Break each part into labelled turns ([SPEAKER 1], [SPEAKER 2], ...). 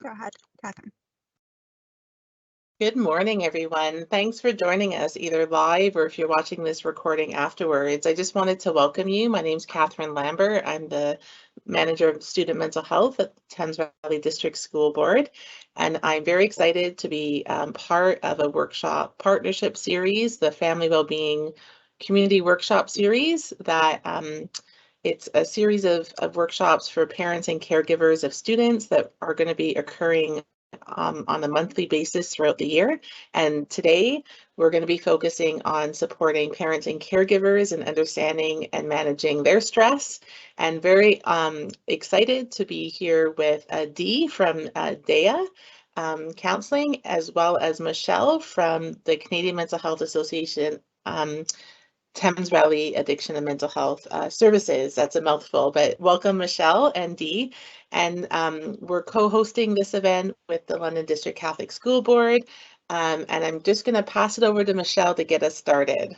[SPEAKER 1] Go ahead, Catherine.
[SPEAKER 2] Good morning, everyone. Thanks for joining us either live or if you're watching this recording afterwards. I just wanted to welcome you. My name is Catherine Lambert. I'm the Manager of Student Mental Health at the Thames Valley District School Board, and I'm very excited to be part of a workshop partnership series, the Family Wellbeing Community Workshop Series that it's a series of workshops for parents and caregivers of students that are going to be occurring on a monthly basis throughout the year. And today we're going to be focusing on supporting parents and caregivers and understanding and managing their stress. And very excited to be here with Dee from DEA Counseling, as well as Michelle from the Canadian Mental Health Association Thames Valley Addiction and Mental Health Services. That's a mouthful, but welcome Michelle and Dee. And we're co-hosting this event with the London District Catholic School Board. And I'm just going to pass it over to Michelle to get us started.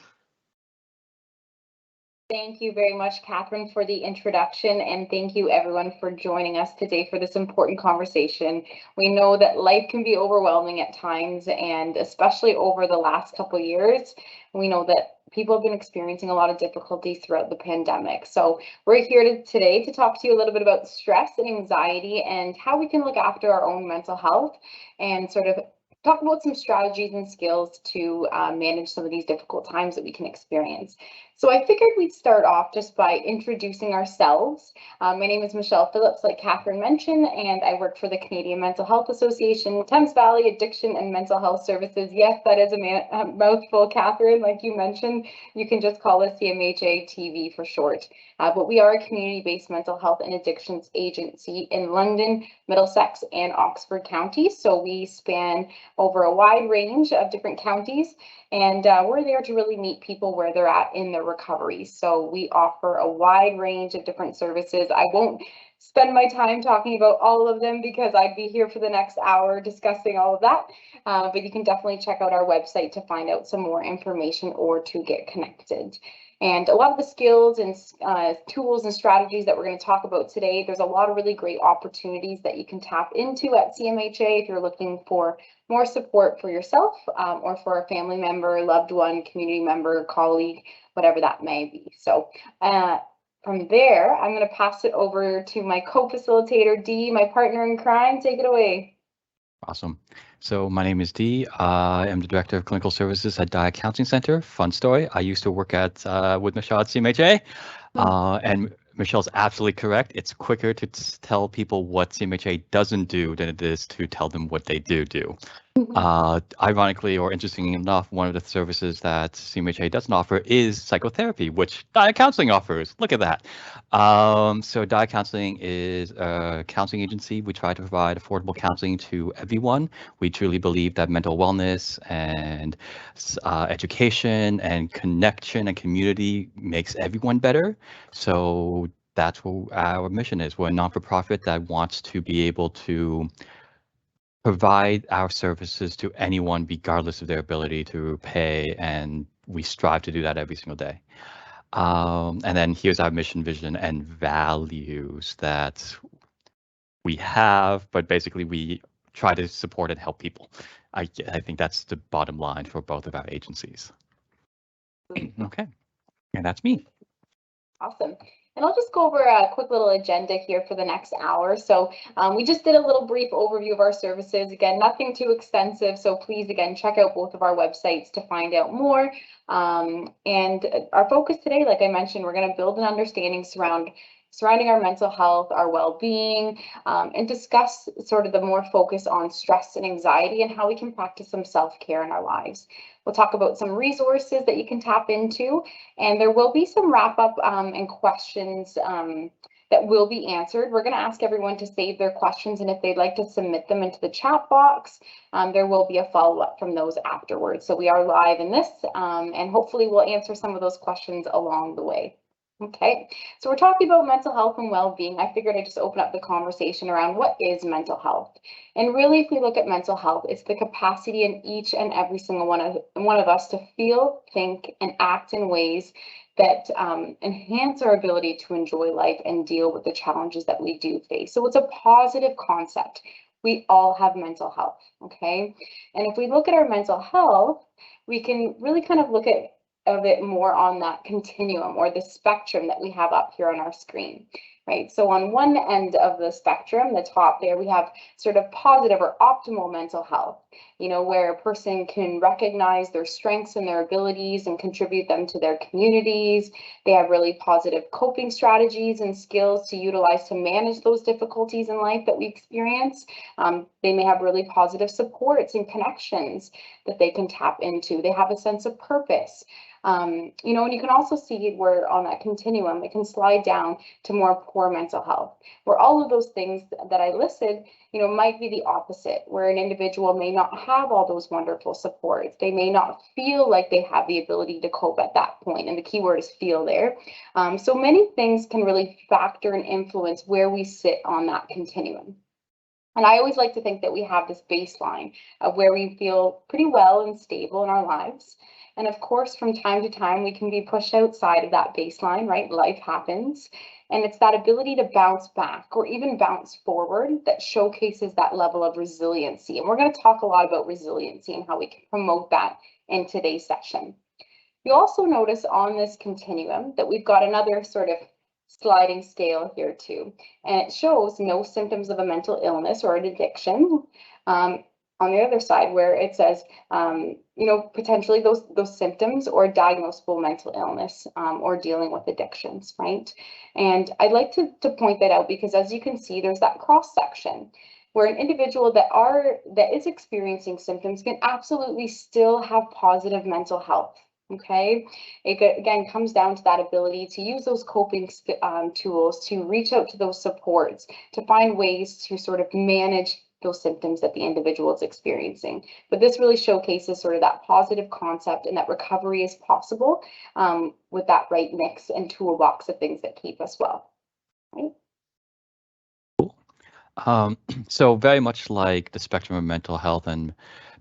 [SPEAKER 3] Thank you very much, Catherine, for the introduction, and thank you everyone for joining us today for this important conversation. We know that life can be overwhelming at times, and especially over the last couple of years, we know that people have been experiencing a lot of difficulties throughout the pandemic. So we're here today to talk to you a little bit about stress and anxiety and how we can look after our own mental health and sort of talk about some strategies and skills to manage some of these difficult times that we can experience. So I figured we'd start off just by introducing ourselves. My name is Michelle Phillips, like Catherine mentioned, and I work for the Canadian Mental Health Association, Thames Valley Addiction and Mental Health Services. Yes, that is a mouthful, Catherine, like you mentioned. You can just call us CMHA TV for short. But we are a community-based mental health and addictions agency in London, Middlesex, and Oxford counties. So we span over a wide range of different counties, and we're there to really meet people where they're at in their recovery. So we offer a wide range of different services. I won't spend my time talking about all of them because I'd be here for the next hour discussing all of that, but you can definitely check out our website to find out some more information or to get connected. And a lot of the skills and tools and strategies that we're going to talk about today, there's a lot of really great opportunities that you can tap into at CMHA if you're looking for more support for yourself or for a family member, loved one, community member, colleague, whatever that may be. So from there, I'm going to pass it over to my co-facilitator, Dee, my partner in crime. Take it away.
[SPEAKER 4] Awesome. So my name is Dee. I am the Director of Clinical Services at DEA Counseling Center. Fun story. I used to work with Michelle at CMHA, and Michelle's absolutely correct. It's quicker to tell people what CMHA doesn't do than it is to tell them what they do. Ironically, or interestingly enough, one of the services that CMHA doesn't offer is psychotherapy, which DEA Counseling offers. Look at that. So DEA Counseling is a counseling agency. We try to provide affordable counseling to everyone. We truly believe that mental wellness and education and connection and community makes everyone better. So that's what our mission is. We're a non-for-profit that wants to be able to provide our services to anyone regardless of their ability to pay, and we strive to do that every single day. And then here's our mission, vision, and values that we have, but basically we try to support and help people. I think that's the bottom line for both of our agencies. Okay, and that's me.
[SPEAKER 3] Awesome. And I'll just go over a quick little agenda here for the next hour. So we just did a little brief overview of our services. Again, nothing too extensive. So please, again, check out both of our websites to find out more. And our focus today, like I mentioned, we're going to build an understanding surrounding our mental health, our well-being, and discuss sort of the more focus on stress and anxiety and how we can practice some self-care in our lives. We'll talk about some resources that you can tap into, and there will be some wrap-up and questions that will be answered. We're going to ask everyone to save their questions, and if they'd like to submit them into the chat box, there will be a follow-up from those afterwards. So we are live in this, and hopefully we'll answer some of those questions along the way. Okay, so we're talking about mental health and well-being. I figured I'd just open up the conversation around what is mental health. And really, if we look at mental health, it's the capacity in each and every single one of us to feel, think, and act in ways that enhance our ability to enjoy life and deal with the challenges that we do face. So it's a positive concept. We all have mental health, okay? And if we look at our mental health, we can really kind of look at it more on that continuum or the spectrum that we have up here on our screen, right? So on one end of the spectrum, the top there, we have sort of positive or optimal mental health, you know, where a person can recognize their strengths and their abilities and contribute them to their communities. They have really positive coping strategies and skills to utilize to manage those difficulties in life that we experience. They may have really positive supports and connections that they can tap into. They have a sense of purpose. You know, and you can also see where on that continuum, it can slide down to more poor mental health, where all of those things that I listed, you know, might be the opposite, where an individual may not have all those wonderful supports. They may not feel like they have the ability to cope at that point, and the key word is feel there. So many things can really factor and influence where we sit on that continuum. And I always like to think that we have this baseline of where we feel pretty well and stable in our lives. And of course, from time to time, we can be pushed outside of that baseline, right? Life happens. And it's that ability to bounce back or even bounce forward that showcases that level of resiliency. And we're going to talk a lot about resiliency and how we can promote that in today's session. You'll also notice on this continuum that we've got another sort of sliding scale here too, and it shows no symptoms of a mental illness or an addiction. On the other side, where it says, you know, potentially those symptoms or diagnosable mental illness or dealing with addictions, right? And I'd like to point that out because, as you can see, there's that cross section where an individual that is experiencing symptoms can absolutely still have positive mental health. Okay, it again comes down to that ability to use those coping tools, to reach out to those supports, to find ways to sort of manage those symptoms that the individual is experiencing. But this really showcases sort of that positive concept and that recovery is possible with that right mix and toolbox of things that keep us well. Right?
[SPEAKER 4] So very much like the spectrum of mental health and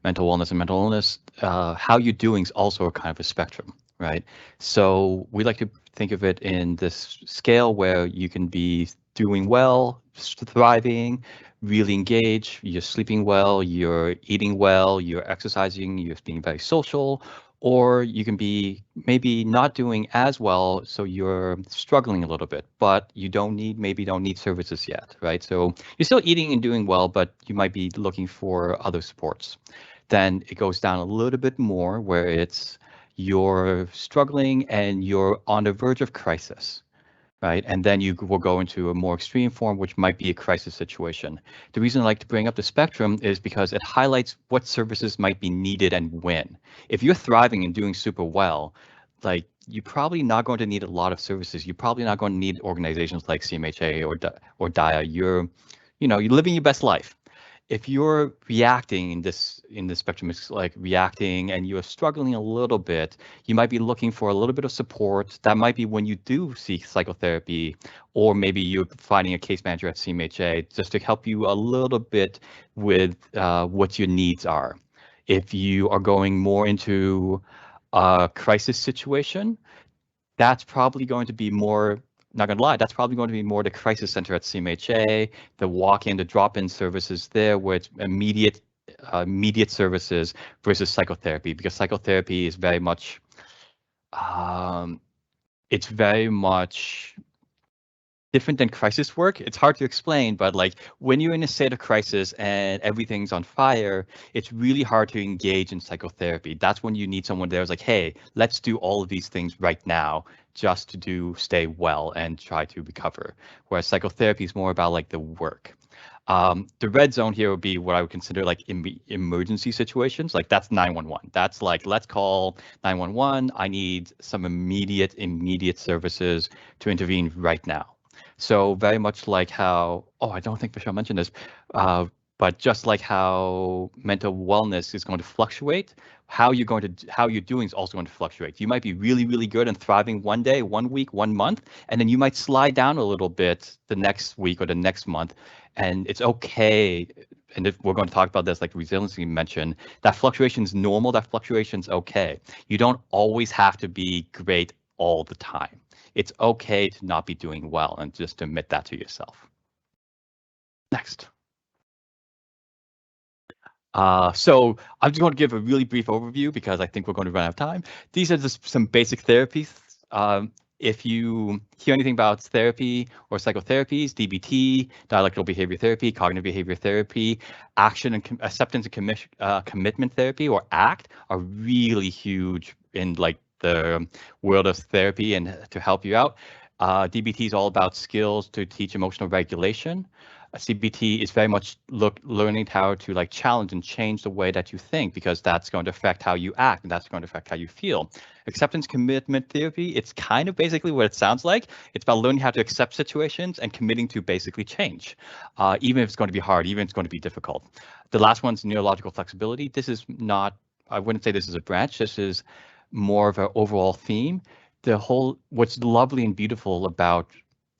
[SPEAKER 4] mental wellness and mental illness, how you're doing is also a kind of a spectrum, right? So we like to think of it in this scale where you can be doing well, thriving, really engaged, you're sleeping well, you're eating well, you're exercising, you're being very social, or you can be maybe not doing as well, so you're struggling a little bit, but you maybe don't need services yet, right? So you're still eating and doing well, but you might be looking for other supports. Then it goes down a little bit more where it's you're struggling and you're on the verge of crisis, right? And then you will go into a more extreme form, which might be a crisis situation. The reason I like to bring up the spectrum is because it highlights what services might be needed and when. If you're thriving and doing super well, like you're probably not going to need a lot of services. You're probably not going to need organizations like CMHA or DIA. You're living your best life. If you're reacting in this spectrum, it's like reacting and you're struggling a little bit, you might be looking for a little bit of support. That might be when you do seek psychotherapy, or maybe you're finding a case manager at CMHA just to help you a little bit with what your needs are. If you are going more into a crisis situation, that's probably going to be more, not gonna lie, that's probably going to be more the crisis center at CMHA, the walk-in, the drop-in services there, where it's immediate services versus psychotherapy, because psychotherapy is very much, it's very much different than crisis work. It's hard to explain, but like when you're in a state of crisis and everything's on fire, it's really hard to engage in psychotherapy. That's when you need someone there who's like, hey, let's do all of these things right now just to stay well and try to recover. Whereas psychotherapy is more about like the work. The red zone here would be what I would consider like emergency situations. Like that's 911. That's like, let's call 911. I need some immediate services to intervene right now. So very much like how, I don't think Michelle mentioned this, but just like how mental wellness is going to fluctuate, how you're doing is also going to fluctuate. You might be really, really good and thriving one day, 1 week, 1 month, and then you might slide down a little bit the next week or the next month. And it's okay. And if we're going to talk about this, like resiliency mentioned, that fluctuation is normal, that fluctuation is okay. You don't always have to be great all the time. It's okay to not be doing well and just admit that to yourself. Next. So I'm just going to give a really brief overview because I think we're going to run out of time. These are just some basic therapies. If you hear anything about therapy or psychotherapies, DBT, dialectical behavior therapy, cognitive behavior therapy, action and acceptance and commitment therapy, or ACT, are really huge in like the world of therapy and to help you out. DBT is all about skills to teach emotional regulation. CBT is very much learning how to like challenge and change the way that you think, because that's going to affect how you act and that's going to affect how you feel. Acceptance commitment therapy, it's kind of basically what it sounds like. It's about learning how to accept situations and committing to basically change, even if it's going to be hard, even if it's going to be difficult. The last one's neurological flexibility. This is not, I wouldn't say this is a branch. This is more of an overall theme. What's lovely and beautiful about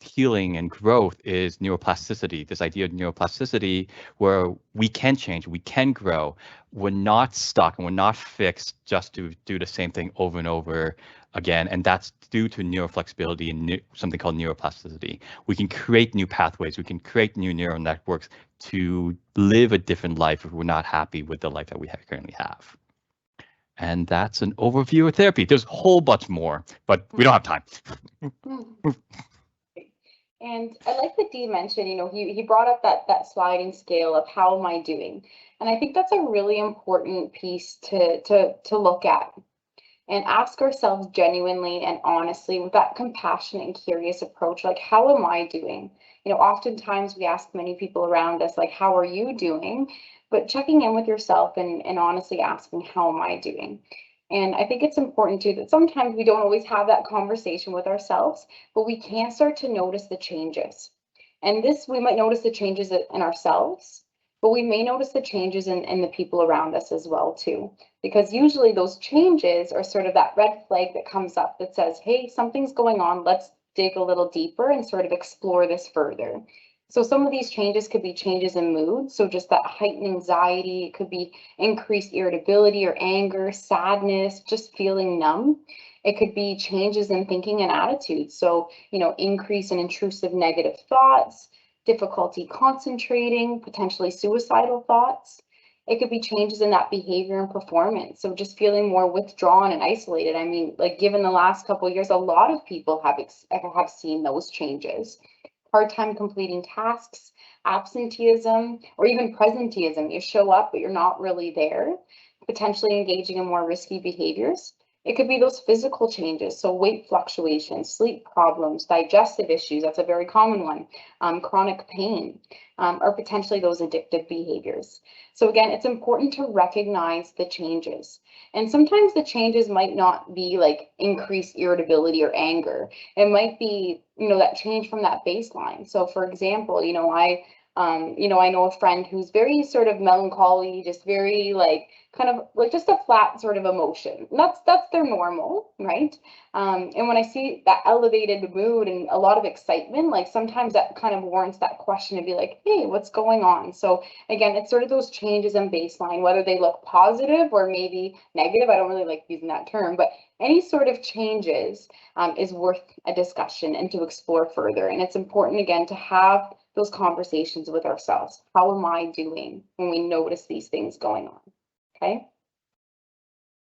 [SPEAKER 4] healing and growth is neuroplasticity, this idea of neuroplasticity where we can change, we can grow. We're not stuck and we're not fixed just to do the same thing over and over again. And that's due to neuroflexibility and something called neuroplasticity. We can create new pathways, we can create new neural networks to live a different life if we're not happy with the life that we currently have. And that's an overview of therapy. There's a whole bunch more, but we don't have time.
[SPEAKER 3] And I like that Dee mentioned, you know, he brought up that sliding scale of how am I doing? And I think that's a really important piece to look at and ask ourselves genuinely and honestly with that compassionate and curious approach, like, how am I doing? You know, oftentimes we ask many people around us, like, how are you doing? But checking in with yourself and honestly asking, how am I doing? And I think it's important too that sometimes we don't always have that conversation with ourselves, but we can start to notice the changes. And we might notice the changes in ourselves, but we may notice the changes in the people around us as well too. Because usually those changes are sort of that red flag that comes up that says, hey, something's going on, let's dig a little deeper and sort of explore this further. So some of these changes could be changes in mood. So just that heightened anxiety, it could be increased irritability or anger, sadness, just feeling numb. It could be changes in thinking and attitudes. So, you know, increase in intrusive negative thoughts, difficulty concentrating, potentially suicidal thoughts. It could be changes in that behavior and performance. So just feeling more withdrawn and isolated. I mean, like given the last couple of years, a lot of people have seen those changes. Hard time completing tasks, absenteeism, or even presenteeism. You show up, but you're not really there, potentially engaging in more risky behaviors. It could be those physical changes, so weight fluctuations, sleep problems, digestive issues, that's a very common one, chronic pain, or potentially those addictive behaviors. So again, it's important to recognize the changes. And sometimes the changes might not be like increased irritability or anger. It might be, you know, that change from that baseline. So for example, you know, I know a friend who's very sort of melancholy, just very like kind of like just a flat sort of emotion. And that's their normal, right? And when I see that elevated mood and a lot of excitement, like sometimes that kind of warrants that question to be like, hey, what's going on? So again, it's sort of those changes in baseline, whether they look positive or maybe negative. I don't really like using that term, but any sort of changes is worth a discussion and to explore further. And it's important, again, to have those conversations with ourselves. How am I doing when we notice these things going on? Okay.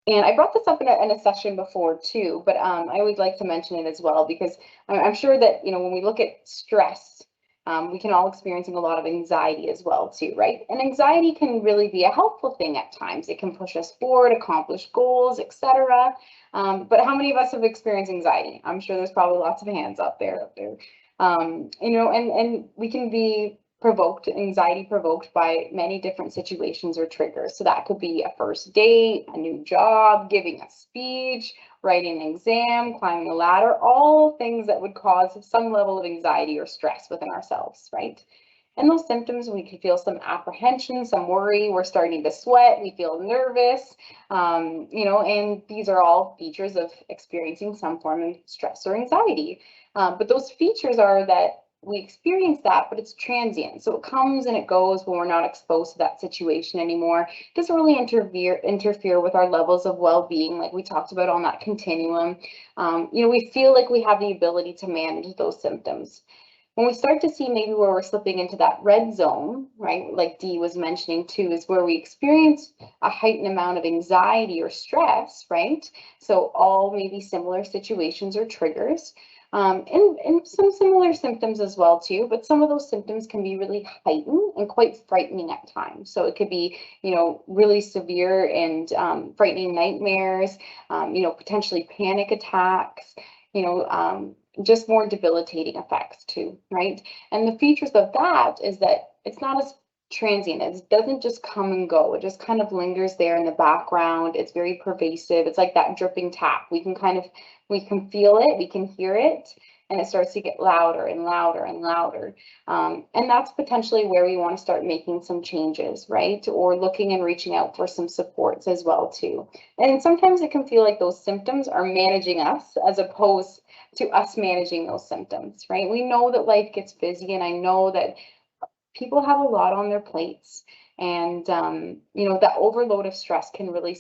[SPEAKER 3] And I brought this up in a session before too, but I always like to mention it as well, because I'm sure that, you know, when we look at stress, we can all experiencing a lot of anxiety as well too, right? And anxiety can really be a helpful thing at times. It can push us forward, accomplish goals, etc. But how many of us have experienced anxiety? I'm sure there's probably lots of hands up there. You know, and we can be anxiety provoked by many different situations or triggers. So that could be a first date, a new job, giving a speech, writing an exam, climbing a ladder, all things that would cause some level of anxiety or stress within ourselves, right? And those symptoms, we can feel some apprehension, some worry, we're starting to sweat, we feel nervous, you know, and these are all features of experiencing some form of stress or anxiety. But those features are that we experience that, but it's transient. So it comes and it goes when we're not exposed to that situation anymore. It doesn't really interfere with our levels of well-being, like we talked about on that continuum. You know, we feel like we have the ability to manage those symptoms. When we start to see maybe where we're slipping into that red zone, right, like Dee was mentioning too, is where we experience a heightened amount of anxiety or stress, right? So all maybe similar situations or triggers. And some similar symptoms as well too, but some of those symptoms can be really heightened and quite frightening at times. So it could be, really severe and frightening nightmares, potentially panic attacks, just more debilitating effects too, right? And the features of that is that it's not as transient. It doesn't just come and go. It just kind of lingers there in the background. It's very pervasive. It's like that dripping tap. We can feel it, we can hear it, and it starts to get louder and louder and louder. And that's potentially where we want to start making some changes, right? Or looking and reaching out for some supports as well too. And sometimes it can feel like those symptoms are managing us as opposed to us managing those symptoms, right? We know that life gets busy, and I know that people have a lot on their plates, and that overload of stress can really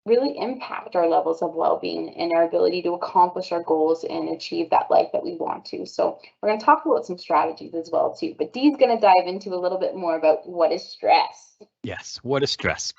[SPEAKER 3] really impact our levels of well-being and our ability to accomplish our goals and achieve that life that we want to. So we're going to talk about some strategies as well too, but Dee's going to dive into a little bit more about what is stress.
[SPEAKER 4] Yes, what is stress?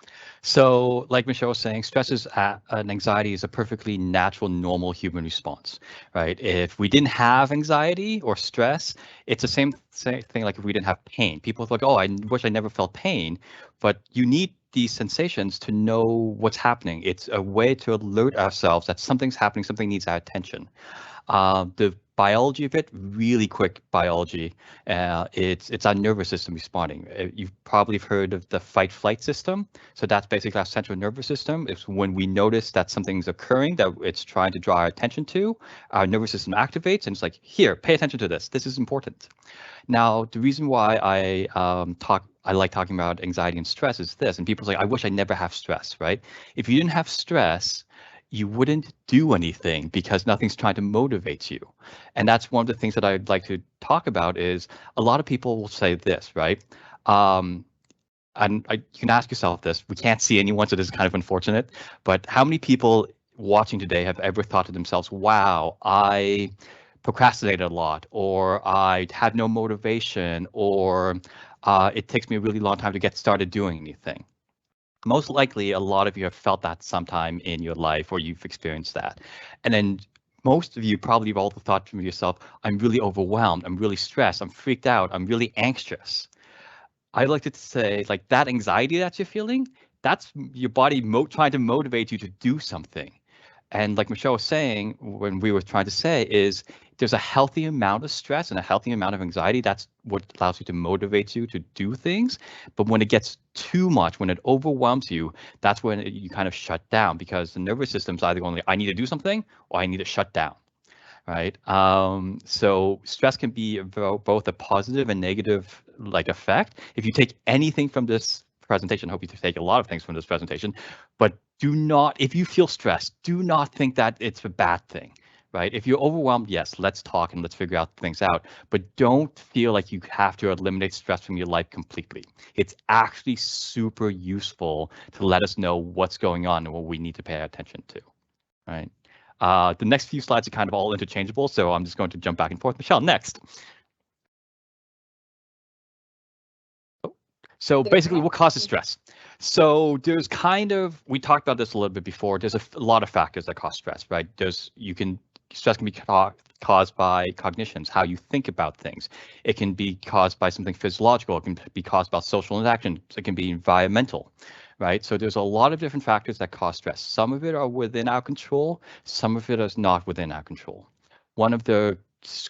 [SPEAKER 4] So like Michelle was saying, stress is and anxiety is a perfectly natural, normal human response, right? If we didn't have anxiety or stress, it's the same thing like if we didn't have pain. People think, oh, I wish I never felt pain, but you need these sensations to know what's happening. It's a way to alert ourselves that something's happening, something needs our attention. The biology of it, really quick biology. It's our nervous system responding. You've probably heard of the fight-flight system. So that's basically our central nervous system. It's when we notice that something's occurring that it's trying to draw our attention to, our nervous system activates and it's like, here, pay attention to this. This is important. Now, the reason why I like talking about anxiety and stress is this, and people say, I wish I never have stress, right? If you didn't have stress, you wouldn't do anything because nothing's trying to motivate you. And that's one of the things that I'd like to talk about is a lot of people will say this, right? And you can ask yourself this, we can't see anyone, so this is kind of unfortunate, but how many people watching today have ever thought to themselves, wow, I procrastinated a lot, or I had no motivation, or it takes me a really long time to get started doing anything? Most likely, a lot of you have felt that sometime in your life, or you've experienced that. And then most of you probably have also thought to yourself, I'm really overwhelmed, I'm really stressed, I'm freaked out, I'm really anxious. I'd like to say, like, that anxiety that you're feeling, that's your body trying to motivate you to do something. And like Michelle was saying, when we were trying to say is there's a healthy amount of stress and a healthy amount of anxiety. That's what allows you to motivate you to do things. But when it gets too much, when it overwhelms you, that's when you kind of shut down, because the nervous system's either going, I need to do something or I need to shut down, right? So stress can be both a positive and negative effect. If you take anything from this presentation, I hope you take a lot of things from this presentation, but do not, if you feel stressed, do not think that it's a bad thing, right? If you're overwhelmed, yes, let's talk and let's figure out things out, but don't feel like you have to eliminate stress from your life completely. It's actually super useful to let us know what's going on and what we need to pay attention to, right? The next few slides are kind of all interchangeable, so I'm just going to jump back and forth. Michelle, next. So basically, what causes stress? So there's we talked about this a little bit before. There's a lot of factors that cause stress, right? Stress can be caused by cognitions, how you think about things. It can be caused by something physiological. It can be caused by social interaction. It can be environmental, right? So there's a lot of different factors that cause stress. Some of it are within our control. Some of it is not within our control. One of the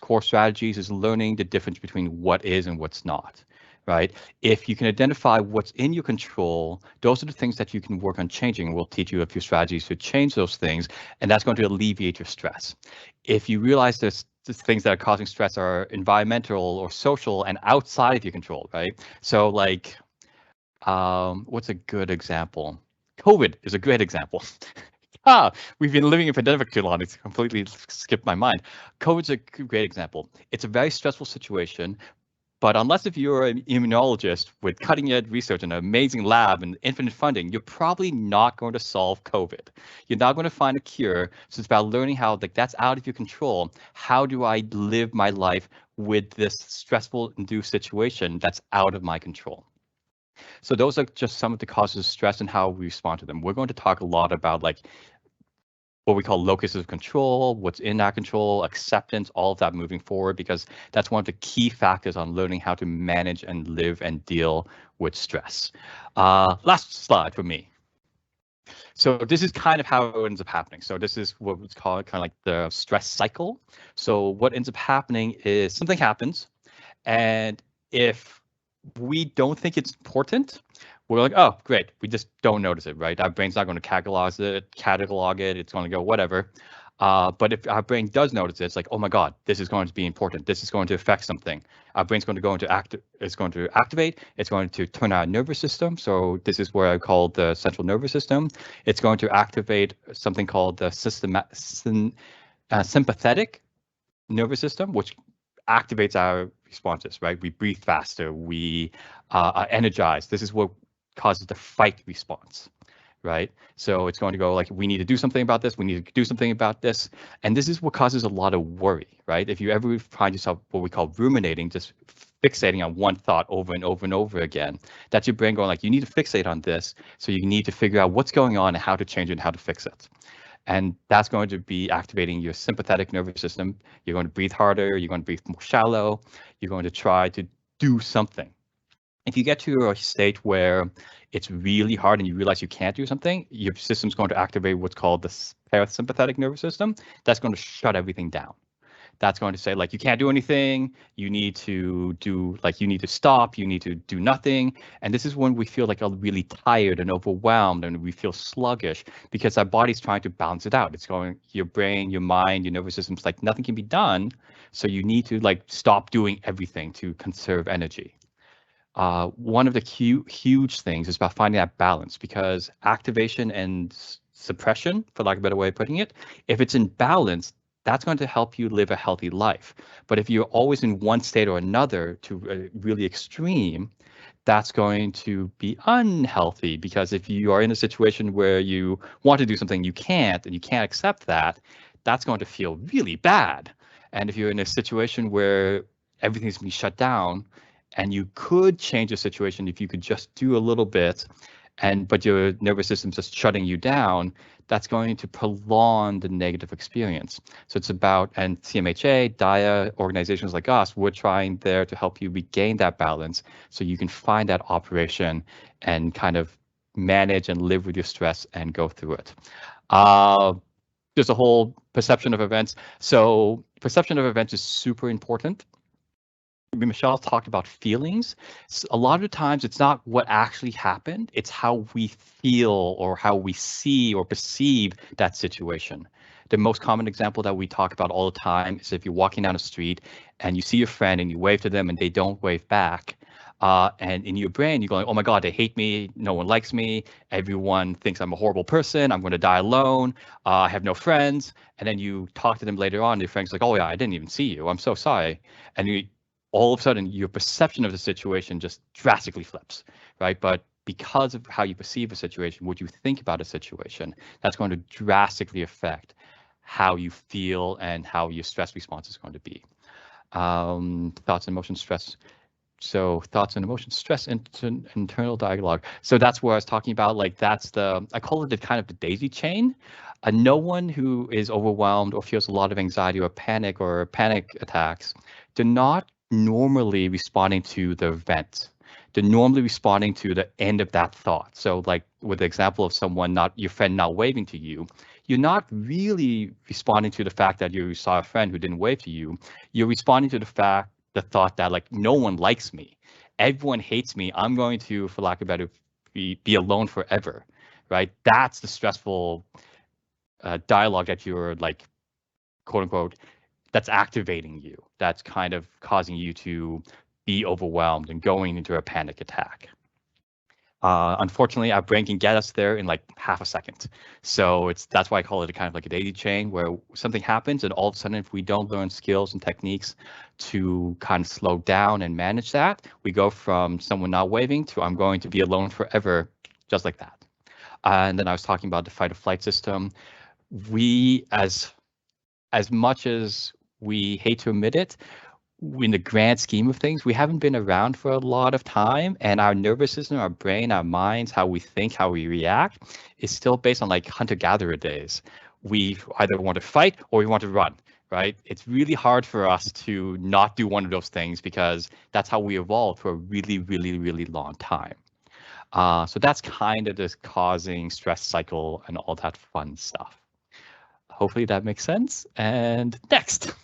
[SPEAKER 4] core strategies is learning the difference between what is and what's not. Right? If you can identify what's in your control, those are the things that you can work on changing. We'll teach you a few strategies to change those things, and that's going to alleviate your stress. If you realize there's things that are causing stress are environmental or social and outside of your control, right? So like, what's a good example? COVID is a great example. We've been living in a pandemic too long. It's completely skipped my mind. COVID's a great example. It's a very stressful situation, But unless if you're an immunologist with cutting edge research and an amazing lab and infinite funding, you're probably not going to solve COVID. You're not going to find a cure. So it's about learning how, like, that's out of your control. How do I live my life with this stressful induced situation that's out of my control? So those are just some of the causes of stress and how we respond to them. We're going to talk a lot about like what we call locus of control, what's in our control, acceptance, all of that moving forward, because that's one of the key factors on learning how to manage and live and deal with stress. Last slide for me. So this is kind of how it ends up happening. So this is what we call kind of like the stress cycle. So what ends up happening is something happens, and if we don't think it's important, we're like, oh, great. We just don't notice it, right? Our brain's not going to catalog it. It's going to go whatever. But if our brain does notice it, it's like, oh my God, this is going to be important. This is going to affect something. Our brain's going to go into it's going to activate. It's going to turn our nervous system. So this is where I call the central nervous system. It's going to activate something called the sympathetic nervous system, which activates our responses, right? We breathe faster. We are energized. This is what causes the fight response, right? So it's going to go like, we need to do something about this. We need to do something about this. And this is what causes a lot of worry, right? If you ever find yourself what we call ruminating, just fixating on one thought over and over and over again, that's your brain going like, you need to fixate on this. So you need to figure out what's going on and how to change it and how to fix it. And that's going to be activating your sympathetic nervous system. You're going to breathe harder. You're going to breathe more shallow. You're going to try to do something. If you get to a state where it's really hard and you realize you can't do something, your system's going to activate what's called the parasympathetic nervous system. That's going to shut everything down. That's going to say, like, you can't do anything. You need to you need to stop. You need to do nothing. And this is when we feel like really tired and overwhelmed and we feel sluggish because our body's trying to balance it out. It's going, your brain, your mind, your nervous system's like, nothing can be done. So you need to like stop doing everything to conserve energy. One of the huge things is about finding that balance, because activation and suppression, for lack of a better way of putting it, if it's in balance, that's going to help you live a healthy life. But if you're always in one state or another to really extreme, that's going to be unhealthy, because if you are in a situation where you want to do something you can't and you can't accept that, that's going to feel really bad. And if you're in a situation where everything's being shut down, and you could change the situation if you could just do a little bit, but your nervous system's just shutting you down, that's going to prolong the negative experience. So it's about, and CMHA, DIA, organizations like us, we're trying there to help you regain that balance so you can find that operation and kind of manage and live with your stress and go through it. There's a whole perception of events. So perception of events is super important. Michelle talked about feelings. A lot of the times it's not what actually happened, it's how we feel or how we see or perceive that situation. The most common example that we talk about all the time is if you're walking down the street and you see your friend and you wave to them and they don't wave back. And in your brain, you're going, oh my God, they hate me. No one likes me. Everyone thinks I'm a horrible person. I'm going to die alone. I have no friends. And then you talk to them later on. Your friend's like, oh yeah, I didn't even see you. I'm so sorry. And all of a sudden, your perception of the situation just drastically flips, right? But because of how you perceive a situation, what you think about a situation, that's going to drastically affect how you feel and how your stress response is going to be. Thoughts, emotions, stress. So thoughts and emotions, stress, internal dialogue. So that's where I was talking about, like, that's I call it the kind of the daisy chain. No one who is overwhelmed or feels a lot of anxiety or panic attacks, they're not normally responding to the event. They're normally responding to the end of that thought. So like with the example of your friend not waving to you, you're not really responding to the fact that you saw a friend who didn't wave to you. You're responding to the thought that, like, no one likes me. Everyone hates me. I'm going to, for lack of a better, be alone forever, right? That's the stressful dialogue that you're, like, quote unquote, that's activating you. That's kind of causing you to be overwhelmed and going into a panic attack. Unfortunately, our brain can get us there in like half a second. So that's why I call it a kind of like a daisy chain, where something happens and all of a sudden, if we don't learn skills and techniques to kind of slow down and manage that, we go from someone not waving to I'm going to be alone forever, just like that. And then I was talking about the fight or flight system. We, as much as we hate to admit it, in the grand scheme of things, we haven't been around for a lot of time, and our nervous system, our brain, our minds, how we think, how we react is still based on like hunter-gatherer days. We either want to fight or we want to run, right? It's really hard for us to not do one of those things because that's how we evolved for a really, really, really long time. So that's kind of just causing stress cycle and all that fun stuff. Hopefully that makes sense. And next.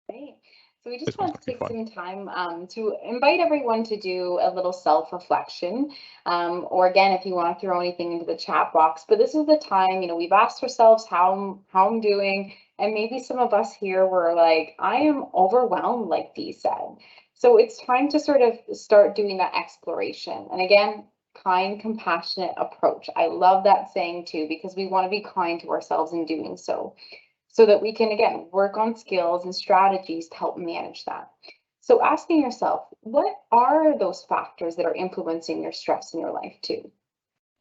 [SPEAKER 3] Great. So we just want to take some time to invite everyone to do a little self-reflection, or again, if you want to throw anything into the chat box. But this is the time, we've asked ourselves how I'm doing, and maybe some of us here were like, I am overwhelmed, like Dee said. So it's time to sort of start doing that exploration. And again, kind, compassionate approach. I love that saying too, because we want to be kind to ourselves in doing so that we can, again, work on skills and strategies to help manage that. So asking yourself, what are those factors that are influencing your stress in your life too?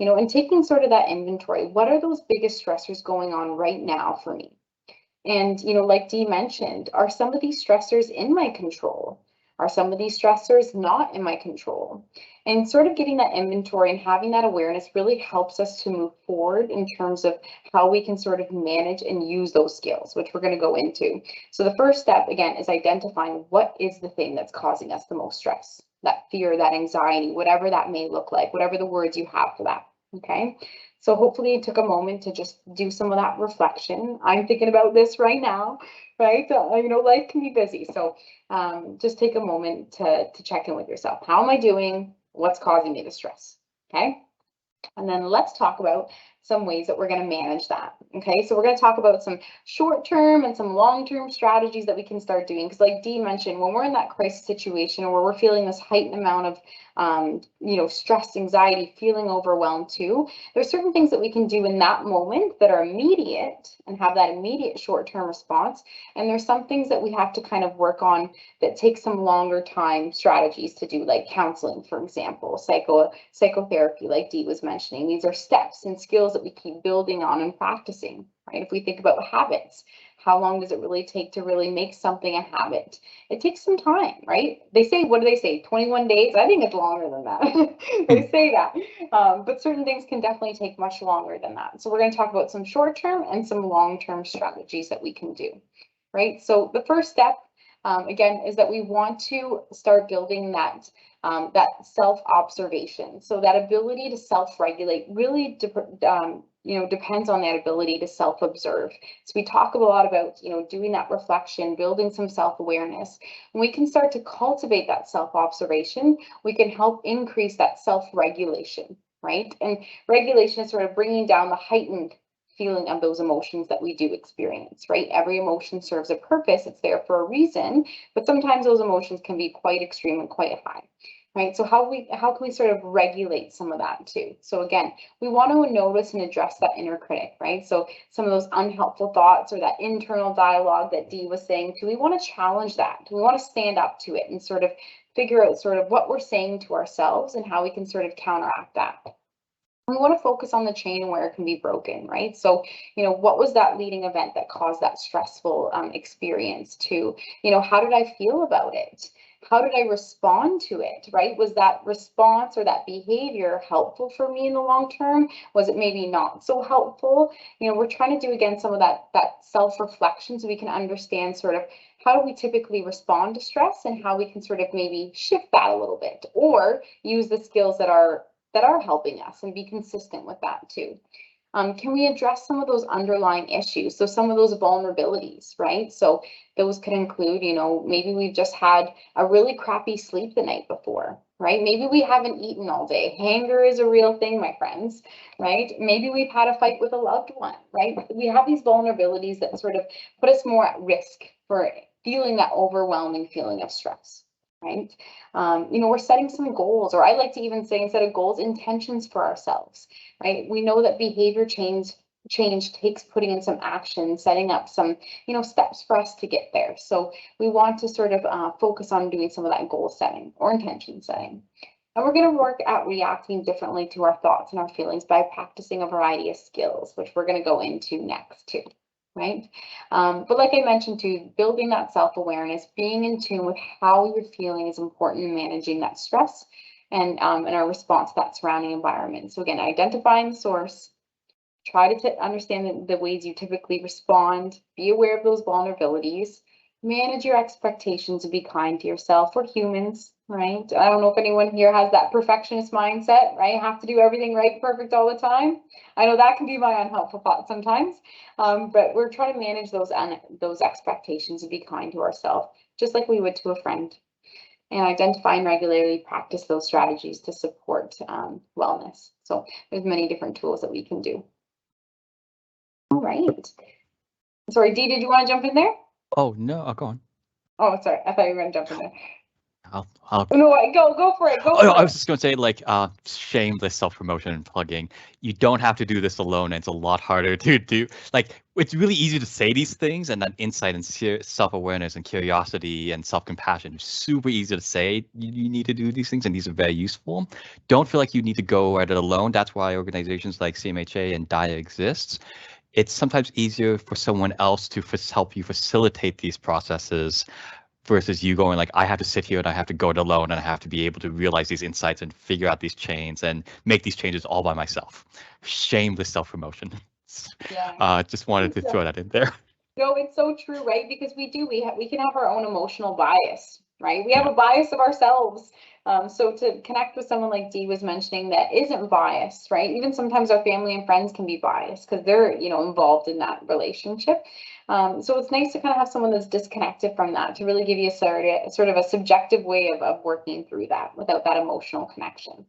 [SPEAKER 3] And taking sort of that inventory, what are those biggest stressors going on right now for me? And, like Dee mentioned, are some of these stressors in my control? Are some of these stressors not in my control? And sort of getting that inventory and having that awareness really helps us to move forward in terms of how we can sort of manage and use those skills, which we're going to go into. So the first step, again, is identifying what is the thing that's causing us the most stress, that fear, that anxiety, whatever that may look like, whatever the words you have for that. Okay. So hopefully you took a moment to just do some of that reflection. I'm thinking about this right now, right? Life can be busy. So just take a moment to check in with yourself. How am I doing? What's causing me the stress? Okay. And then let's talk about some ways that we're going to manage that. Okay, so we're going to talk about some short-term and some long-term strategies that we can start doing. Because like Dee mentioned, when we're in that crisis situation where we're feeling this heightened amount of stress, anxiety, feeling overwhelmed too, there's certain things that we can do in that moment that are immediate and have that immediate short-term response. And there's some things that we have to kind of work on that take some longer time strategies to do, like counseling, for example, psychotherapy, like Dee was mentioning. These are steps and skills that we keep building on and practicing, right? If we think about habits, how long does it really take to really make something a habit? It takes some time, right? They say, what do they say? 21 days? I think it's longer than that. They say that, but certain things can definitely take much longer than that. So we're going to talk about some short-term and some long-term strategies that we can do, right? So the first step, again, is that we want to start building that self-observation. So that ability to self-regulate really depends on that ability to self-observe. So we talk a lot about, doing that reflection, building some self-awareness. When we can start to cultivate that self-observation, we can help increase that self-regulation, right? And regulation is sort of bringing down the heightened feeling of those emotions that we do experience, right? Every emotion serves a purpose. It's there for a reason, but sometimes those emotions can be quite extreme and quite high. Right. So how can we sort of regulate some of that too? So again, we want to notice and address that inner critic, right? So some of those unhelpful thoughts or that internal dialogue that Dee was saying, do we want to challenge that? Do we want to stand up to it and sort of figure out sort of what we're saying to ourselves and how we can sort of counteract that? We want to focus on the chain and where it can be broken, right? So, what was that leading event that caused that stressful experience to, how did I feel about it? How did I respond to it, right? Was that response or that behavior helpful for me in the long term? Was it maybe not so helpful? We're trying to do, again, some of that self-reflection so we can understand sort of how do we typically respond to stress and how we can sort of maybe shift that a little bit or use the skills that are helping us and be consistent with that too. Can we address some of those underlying issues? So some of those vulnerabilities, right? So those could include, maybe we've just had a really crappy sleep the night before, right? Maybe we haven't eaten all day. Hunger is a real thing, my friends, right? Maybe we've had a fight with a loved one, right? We have these vulnerabilities that sort of put us more at risk for feeling that overwhelming feeling of stress. right? We're setting some goals, or I like to even say, instead of goals, intentions for ourselves, right? We know that behavior change takes putting in some action, setting up some, steps for us to get there. So we want to sort of focus on doing some of that goal setting or intention setting. And we're going to work at reacting differently to our thoughts and our feelings by practicing a variety of skills, which we're going to go into next too, right? But like I mentioned too, building that self-awareness, being in tune with how you're feeling is important in managing that stress and our response to that surrounding environment. So again, identifying the source, try to understand the ways you typically respond, be aware of those vulnerabilities, manage your expectations, and be kind to yourself. We're humans, right? I don't know if anyone here has that perfectionist mindset, right? Have to do everything right, perfect all the time. I know that can be my unhelpful thought sometimes, but we're trying to manage those expectations and be kind to ourselves, just like we would to a friend. And identify and regularly practice those strategies to support wellness. So there's many different tools that we can do. All right. Sorry, Dee, did you want to jump in there?
[SPEAKER 4] Oh, no, I'll go on.
[SPEAKER 3] Oh, sorry. I thought you were going to jump in there.
[SPEAKER 4] I'll
[SPEAKER 3] No, go for it.
[SPEAKER 4] Oh, no, I was just going to say, like, shameless self-promotion and plugging. You don't have to do this alone. And it's a lot harder to do. Like, it's really easy to say these things, and that insight and self-awareness and curiosity and self-compassion is super easy to say. You need to do these things, and these are very useful. Don't feel like you need to go at it alone. That's why organizations like CMHA and DIA exists. It's sometimes easier for someone else to help you facilitate these processes versus you going like, I have to sit here and I have to go it alone and I have to be able to realize these insights and figure out these chains and make these changes all by myself. Shameless self-promotion.
[SPEAKER 3] Yeah.
[SPEAKER 4] Just wanted to throw that in there.
[SPEAKER 3] No, it's so true, right? Because we can have our own emotional bias, right? We have a bias of ourselves. So to connect with someone like Dee was mentioning that isn't biased, right? Even sometimes our family and friends can be biased because they're, involved in that relationship. So it's nice to kind of have someone that's disconnected from that to really give you a sort of a subjective way of working through that without that emotional connection.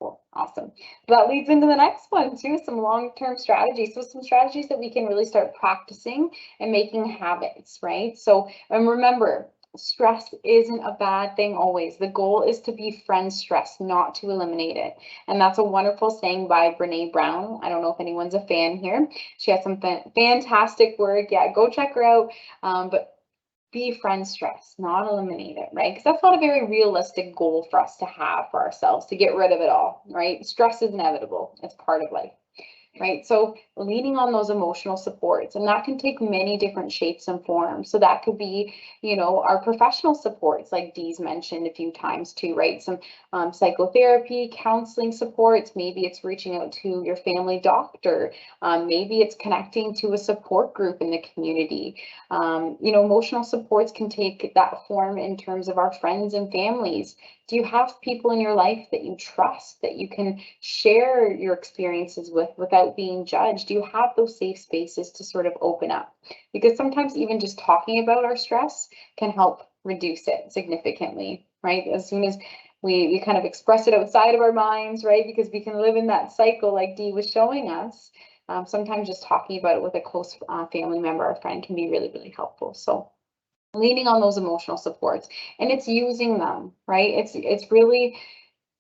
[SPEAKER 3] Cool. Awesome. That leads into the next one too, some long-term strategies. So some strategies that we can really start practicing and making habits, right? So, and remember, stress isn't a bad thing always. The goal is to befriend stress, not to eliminate it. And that's a wonderful saying by Brene Brown. I don't know if anyone's a fan here. She has some fantastic work. Yeah, go check her out. But befriend stress, not eliminate it, right? Because that's not a very realistic goal for us to have for ourselves, to get rid of it all, right? Stress is inevitable. It's part of life, right? So leaning on those emotional supports, and that can take many different shapes and forms. So that could be, our professional supports, like Dee's mentioned a few times too, right? Some psychotherapy, counseling supports. Maybe it's reaching out to your family doctor. Maybe it's connecting to a support group in the community. Emotional supports can take that form in terms of our friends and families. Do you have people in your life that you trust, that you can share your experiences with without being judged? Do you have those safe spaces to sort of open up? Because sometimes even just talking about our stress can help reduce it significantly, right? As soon as we kind of express it outside of our minds, right? Because we can live in that cycle like Dee was showing us. Sometimes just talking about it with a close family member or friend can be really, really helpful. So leaning on those emotional supports, and it's using them, right? It's really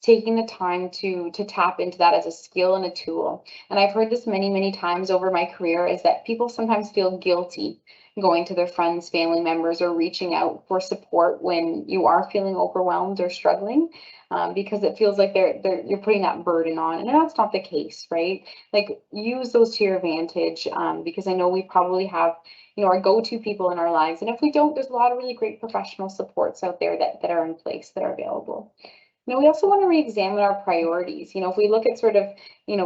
[SPEAKER 3] taking the time to tap into that as a skill and a tool. And I've heard this many, many times over my career, is that people sometimes feel guilty going to their friends, family members, or reaching out for support when you are feeling overwhelmed or struggling, because it feels like you're putting that burden on, and that's not the case, right? Like, use those to your advantage, because I know we probably have our go-to people in our lives, and if we don't, there's a lot of really great professional supports out there that are in place, that are available. We also want to re-examine our priorities. If we look at sort of,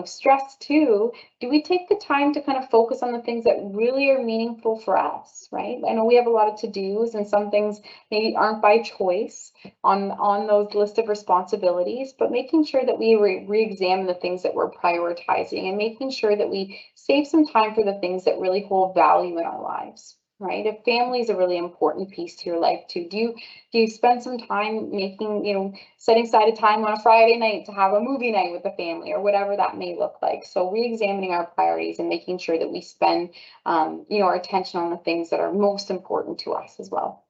[SPEAKER 3] stress too, do we take the time to kind of focus on the things that really are meaningful for us, right? I know we have a lot of to-dos, and some things maybe aren't by choice on those list of responsibilities, but making sure that we re-examine the things that we're prioritizing, and making sure that we save some time for the things that really hold value in our lives. Right? If family is a really important piece to your life too, do you spend some time making, setting aside a time on a Friday night to have a movie night with the family, or whatever that may look like? So re-examining our priorities and making sure that we spend, our attention on the things that are most important to us as well.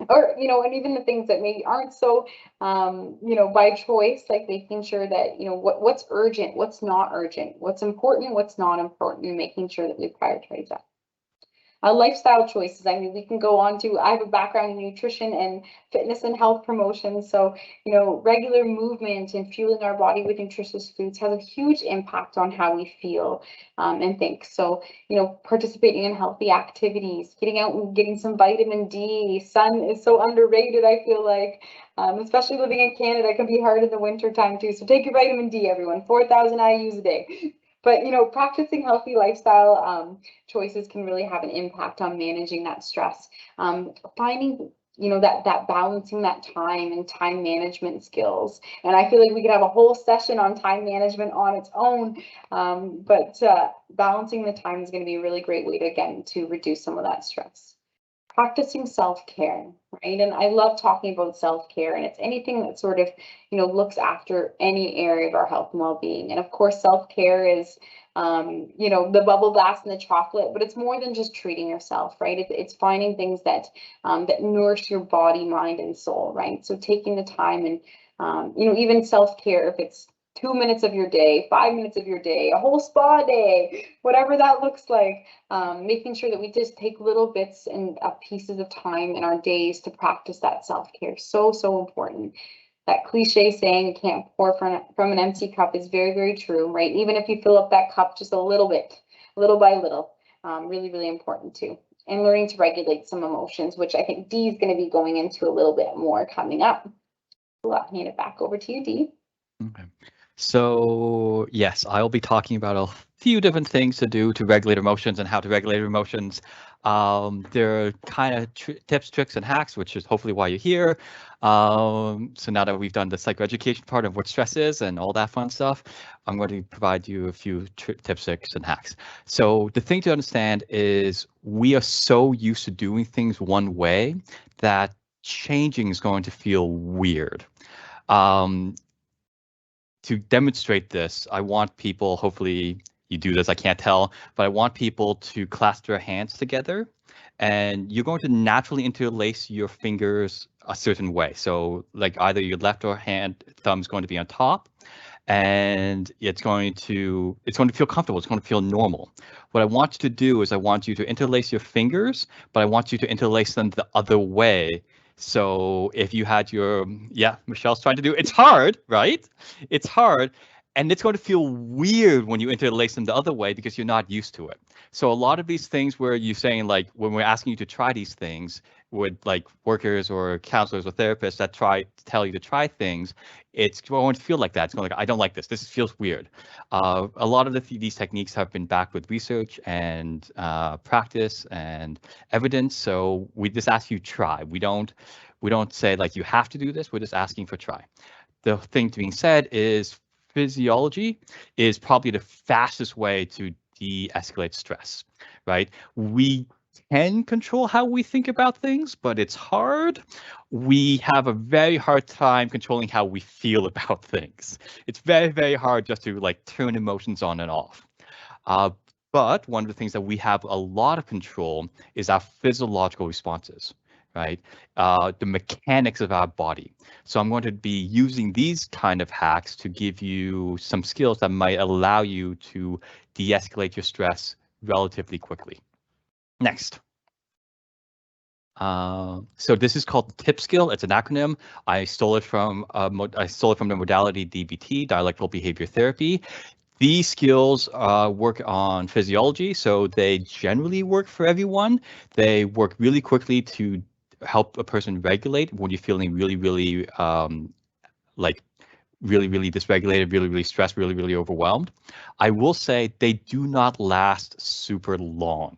[SPEAKER 3] or, and even the things that maybe aren't so, by choice, like making sure that, what's urgent, what's not urgent, what's important, what's not important, and making sure that we prioritize that. Lifestyle choices. I mean, we can go on to, I have a background in nutrition and fitness and health promotion. So, regular movement and fueling our body with nutritious foods has a huge impact on how we feel and think. So, participating in healthy activities, getting out and getting some vitamin D. Sun is so underrated, I feel like. Especially living in Canada, it can be hard in the winter time too. So take your vitamin D, everyone, 4,000 IUs a day. But, practicing healthy lifestyle choices can really have an impact on managing that stress. Finding, that balancing that time and time management skills. And I feel like we could have a whole session on time management on its own. But balancing the time is going to be a really great way to, again, to reduce some of that stress. Practicing self-care, right? And I love talking about self-care, and it's anything that sort of, looks after any area of our health and well-being. And of course, self-care is, the bubble bath and the chocolate, but it's more than just treating yourself, right? It's finding things that, that nourish your body, mind, and soul, right? So taking the time and, even self-care, if it's 2 minutes of your day, 5 minutes of your day, a whole spa day, whatever that looks like, making sure that we just take little bits and pieces of time in our days to practice that self-care. So, so important. That cliche saying, you can't pour from an empty cup, is very, very true, right? Even if you fill up that cup just a little bit, little by little, really, really important too. And learning to regulate some emotions, which I think Dee is going to be going into a little bit more coming up. So I'll hand it back over to you, Dee.
[SPEAKER 4] Okay. So yes, I'll be talking about a few different things to do to regulate emotions and how to regulate emotions. There are kind of tips, tricks, and hacks, which is hopefully why you're here. So now that we've done the psychoeducation part of what stress is and all that fun stuff, I'm going to provide you a few tips, tricks, and hacks. So the thing to understand is we are so used to doing things one way that changing is going to feel weird. To demonstrate this, I want people, hopefully you do this, I can't tell, but I want people to clasp their hands together, and you're going to naturally interlace your fingers a certain way. So like either your left or thumb is going to be on top, and it's going to feel comfortable. It's going to feel normal. What I want you to do is I want you to interlace your fingers, but I want you to interlace them the other way. So if you had Michelle's trying to do, it's hard, right? It's hard. And it's going to feel weird when you interlace them the other way because you're not used to it. So a lot of these things where you're saying, like, when we're asking you to try these things with like workers or counselors or therapists that tell you to try things, it's going to feel like that. It's going like, I don't like this. This feels weird. A lot of these techniques have been backed with research and practice and evidence. So we just ask you try. We don't say like you have to do this. We're just asking for try. The thing being said is physiology is probably the fastest way to de-escalate stress, right? We can control how we think about things, but it's hard. We have a very hard time controlling how we feel about things. It's very, very hard just to like turn emotions on and off. But one of the things that we have a lot of control is our physiological responses, right? The mechanics of our body. So I'm going to be using these kind of hacks to give you some skills that might allow you to de-escalate your stress relatively quickly. Next. So this is called the TIP skill. It's an acronym. I stole it from the modality DBT, dialectical behavior therapy. These skills work on physiology, so they generally work for everyone. They work really quickly to help a person regulate when you're feeling really, really really dysregulated, really, really stressed, really, really overwhelmed. I will say they do not last super long.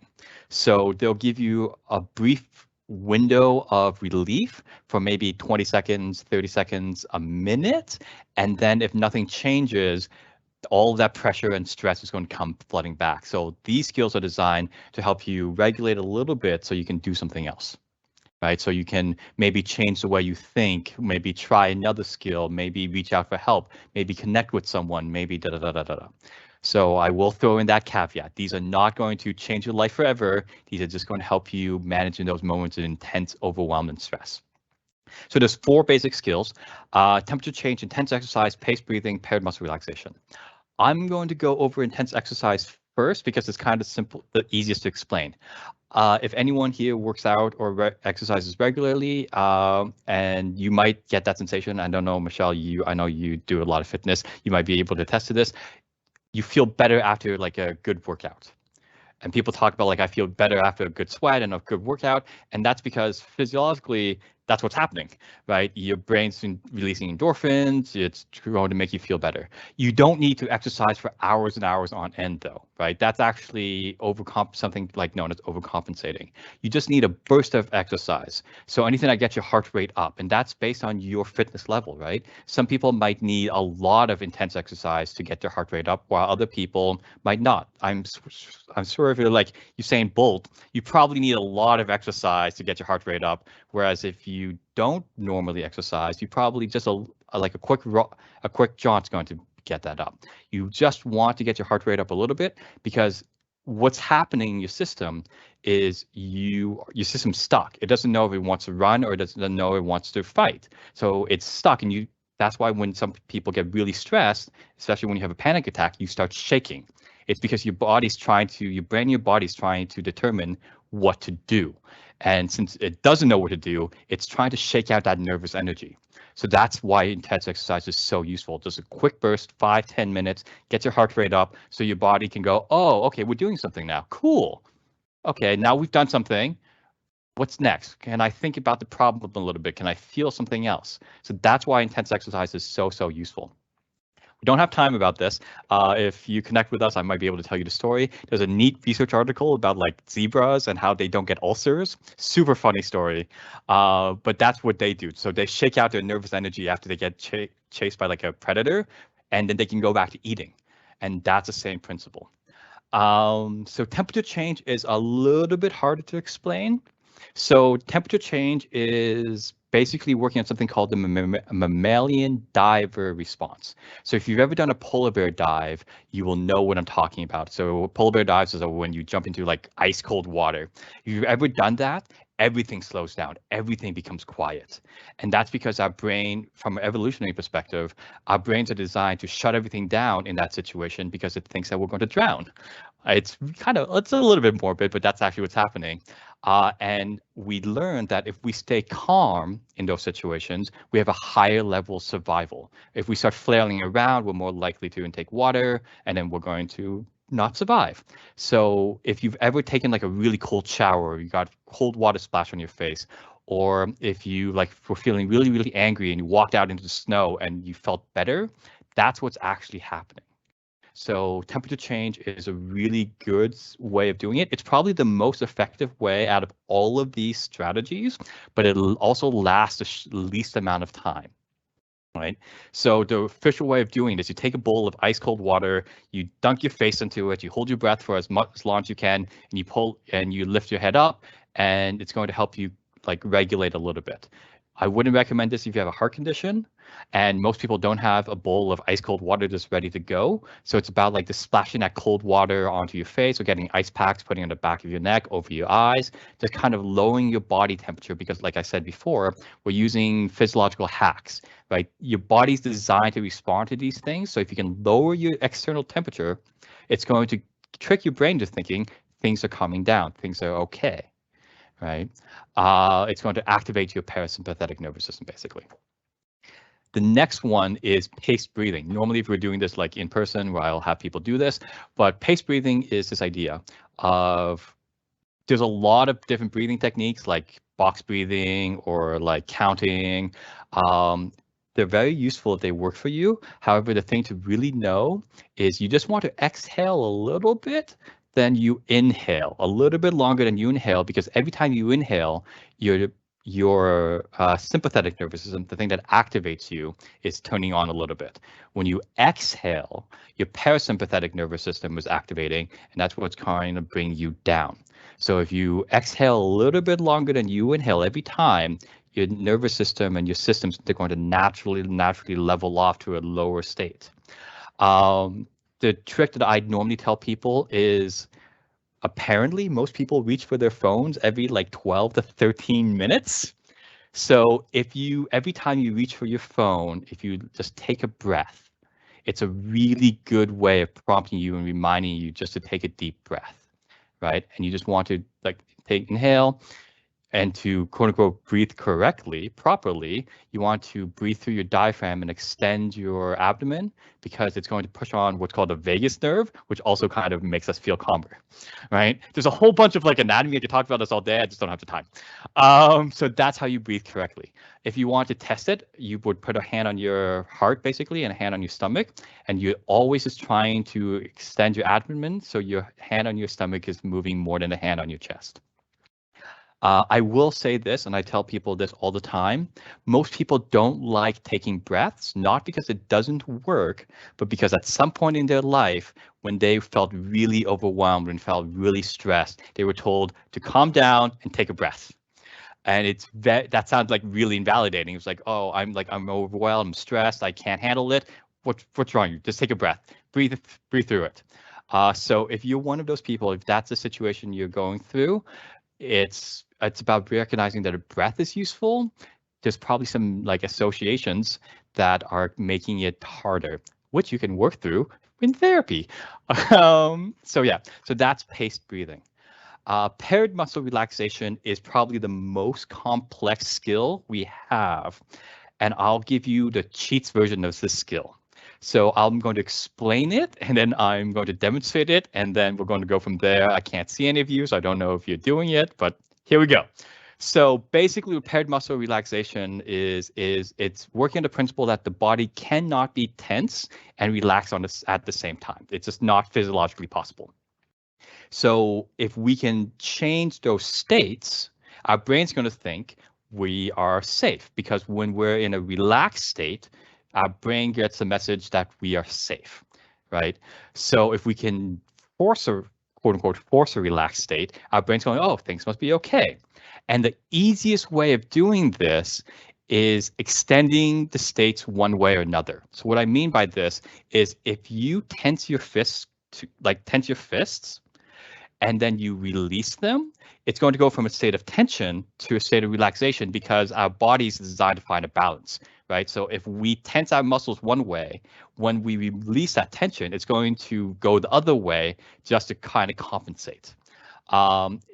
[SPEAKER 4] So they'll give you a brief window of relief for maybe 20 seconds, 30 seconds, a minute. And then if nothing changes, all of that pressure and stress is going to come flooding back. So these skills are designed to help you regulate a little bit so you can do something else. right? So you can maybe change the way you think, maybe try another skill, maybe reach out for help, maybe connect with someone, maybe da da da da da da. So I will throw in that caveat. These are not going to change your life forever. These are just going to help you manage in those moments of intense overwhelm and stress. So there's 4 basic skills: temperature change, intense exercise, paced breathing, paired muscle relaxation. I'm going to go over intense exercise first because it's kind of simple, the easiest to explain. If anyone here works out or exercises regularly, and you might get that sensation, I don't know, Michelle, I know you do a lot of fitness, you might be able to attest to this. You feel better after like a good workout. And people talk about like, I feel better after a good sweat and a good workout. And that's because physiologically, that's what's happening, right? Your brain's releasing endorphins. It's going to make you feel better. You don't need to exercise for hours and hours on end though, right? That's actually something like known as overcompensating. You just need a burst of exercise. So anything that gets your heart rate up, and that's based on your fitness level, right? Some people might need a lot of intense exercise to get their heart rate up, while other people might not. I'm sure if you're like Usain Bolt, you probably need a lot of exercise to get your heart rate up. Whereas if you don't normally exercise, you probably just a quick jaunt's going to get that up. You just want to get your heart rate up a little bit, because what's happening in your system is your system's stuck. It doesn't know if it wants to run or it doesn't know if it wants to fight. So it's stuck, and that's why when some people get really stressed, especially when you have a panic attack, you start shaking. It's because your body's trying to determine what to do. And since it doesn't know what to do, it's trying to shake out that nervous energy. So that's why intense exercise is so useful. Just a quick burst, 5-10 minutes, get your heart rate up so your body can go, oh, okay, we're doing something now. Cool. Okay, now we've done something. What's next? Can I think about the problem a little bit? Can I feel something else? So that's why intense exercise is so useful. We don't have time about this. If you connect with us, I might be able to tell you the story. There's a neat research article about like zebras and how they don't get ulcers. Super funny story. But that's what they do. So they shake out their nervous energy after they get chased by like a predator, and then they can go back to eating. And that's the same principle. So temperature change is a little bit harder to explain. So temperature change is basically working on something called the mammalian diver response. So if you've ever done a polar bear dive, you will know what I'm talking about. So polar bear dives is when you jump into like ice cold water. If you've ever done that, everything slows down, everything becomes quiet. And that's because our brain, from an evolutionary perspective, our brains are designed to shut everything down in that situation because it thinks that we're going to drown. It's a little bit morbid, but that's actually what's happening. And we learned that if we stay calm in those situations, we have a higher level of survival. If we start flailing around, we're more likely to intake water, and then we're going to not survive. So if you've ever taken like a really cold shower, you got cold water splash on your face, or if you like were feeling really angry and you walked out into the snow and you felt better, that's what's actually happening. So temperature change is a really good way of doing it. It's probably the most effective way out of all of these strategies, but it'll also last the least amount of time, right? So the official way of doing this, you take a bowl of ice cold water, you dunk your face into it, you hold your breath for as long as you can, and you pull and you lift your head up, and it's going to help you like regulate a little bit. I wouldn't recommend this if you have a heart condition, and most people don't have a bowl of ice cold water just ready to go. So it's about like the splashing that cold water onto your face, or getting ice packs, putting on the back of your neck, over your eyes, just kind of lowering your body temperature, because like I said before, we're using physiological hacks, right? Your body's designed to respond to these things. So if you can lower your external temperature, it's going to trick your brain to thinking things are calming down, things are okay. Right? It's going to activate your parasympathetic nervous system, basically. The next one is paced breathing. Normally, if we're doing this like in person, where I'll have people do this, but paced breathing is this idea of there's a lot of different breathing techniques like box breathing or like counting. They're very useful if they work for you. However, the thing to really know is you just want to exhale a little bit, then you inhale a little bit longer than you inhale, because every time you inhale, your sympathetic nervous system, the thing that activates you, is turning on a little bit. When you exhale, your parasympathetic nervous system is activating, and that's what's kind of bring you down. So if you exhale a little bit longer than you inhale every time, your nervous system and your systems, they're going to naturally level off to a lower state. The trick that I normally tell people is apparently most people reach for their phones every like 12 to 13 minutes. So if you, every time you reach for your phone, if you just take a breath, it's a really good way of prompting you and reminding you just to take a deep breath, right? And you just want to like inhale, and to quote unquote breathe correctly, properly, you want to breathe through your diaphragm and extend your abdomen, because it's going to push on what's called the vagus nerve, which also kind of makes us feel calmer, right? There's a whole bunch of like anatomy. I could talk about this all day. I just don't have the time. So that's how you breathe correctly. If you want to test it, you would put a hand on your heart basically and a hand on your stomach, and you're always just trying to extend your abdomen so your hand on your stomach is moving more than the hand on your chest. I will say this, and I tell people this all the time, most people don't like taking breaths, not because it doesn't work, but because at some point in their life, when they felt really overwhelmed and felt really stressed, they were told to calm down and take a breath. And it's that sounds like really invalidating. It's like, oh, I'm overwhelmed, I'm stressed, I can't handle it. What's wrong? Just take a breath, breathe through it. So if you're one of those people, if that's the situation you're going through, it's about recognizing that a breath is useful. There's probably some like associations that are making it harder, which you can work through in therapy. So yeah, so that's paced breathing. Paired muscle relaxation is probably the most complex skill we have, and I'll give you the cheats version of this skill. So I'm going to explain it, and then I'm going to demonstrate it, and then we're going to go from there. I can't see any of you, so I don't know if you're doing it, but here we go. So basically, paired muscle relaxation is it's working on the principle that the body cannot be tense and relax at the same time. It's just not physiologically possible. So if we can change those states, our brain's going to think we are safe, because when we're in a relaxed state, our brain gets a message that we are safe, right? So if we can force a quote unquote force a relaxed state, our brain's going, oh, things must be okay. And the easiest way of doing this is extending the states one way or another. So what I mean by this is if you tense your fists and then you release them, it's going to go from a state of tension to a state of relaxation, because our body is designed to find a balance, right? So if we tense our muscles one way, when we release that tension, it's going to go the other way just to kind of compensate.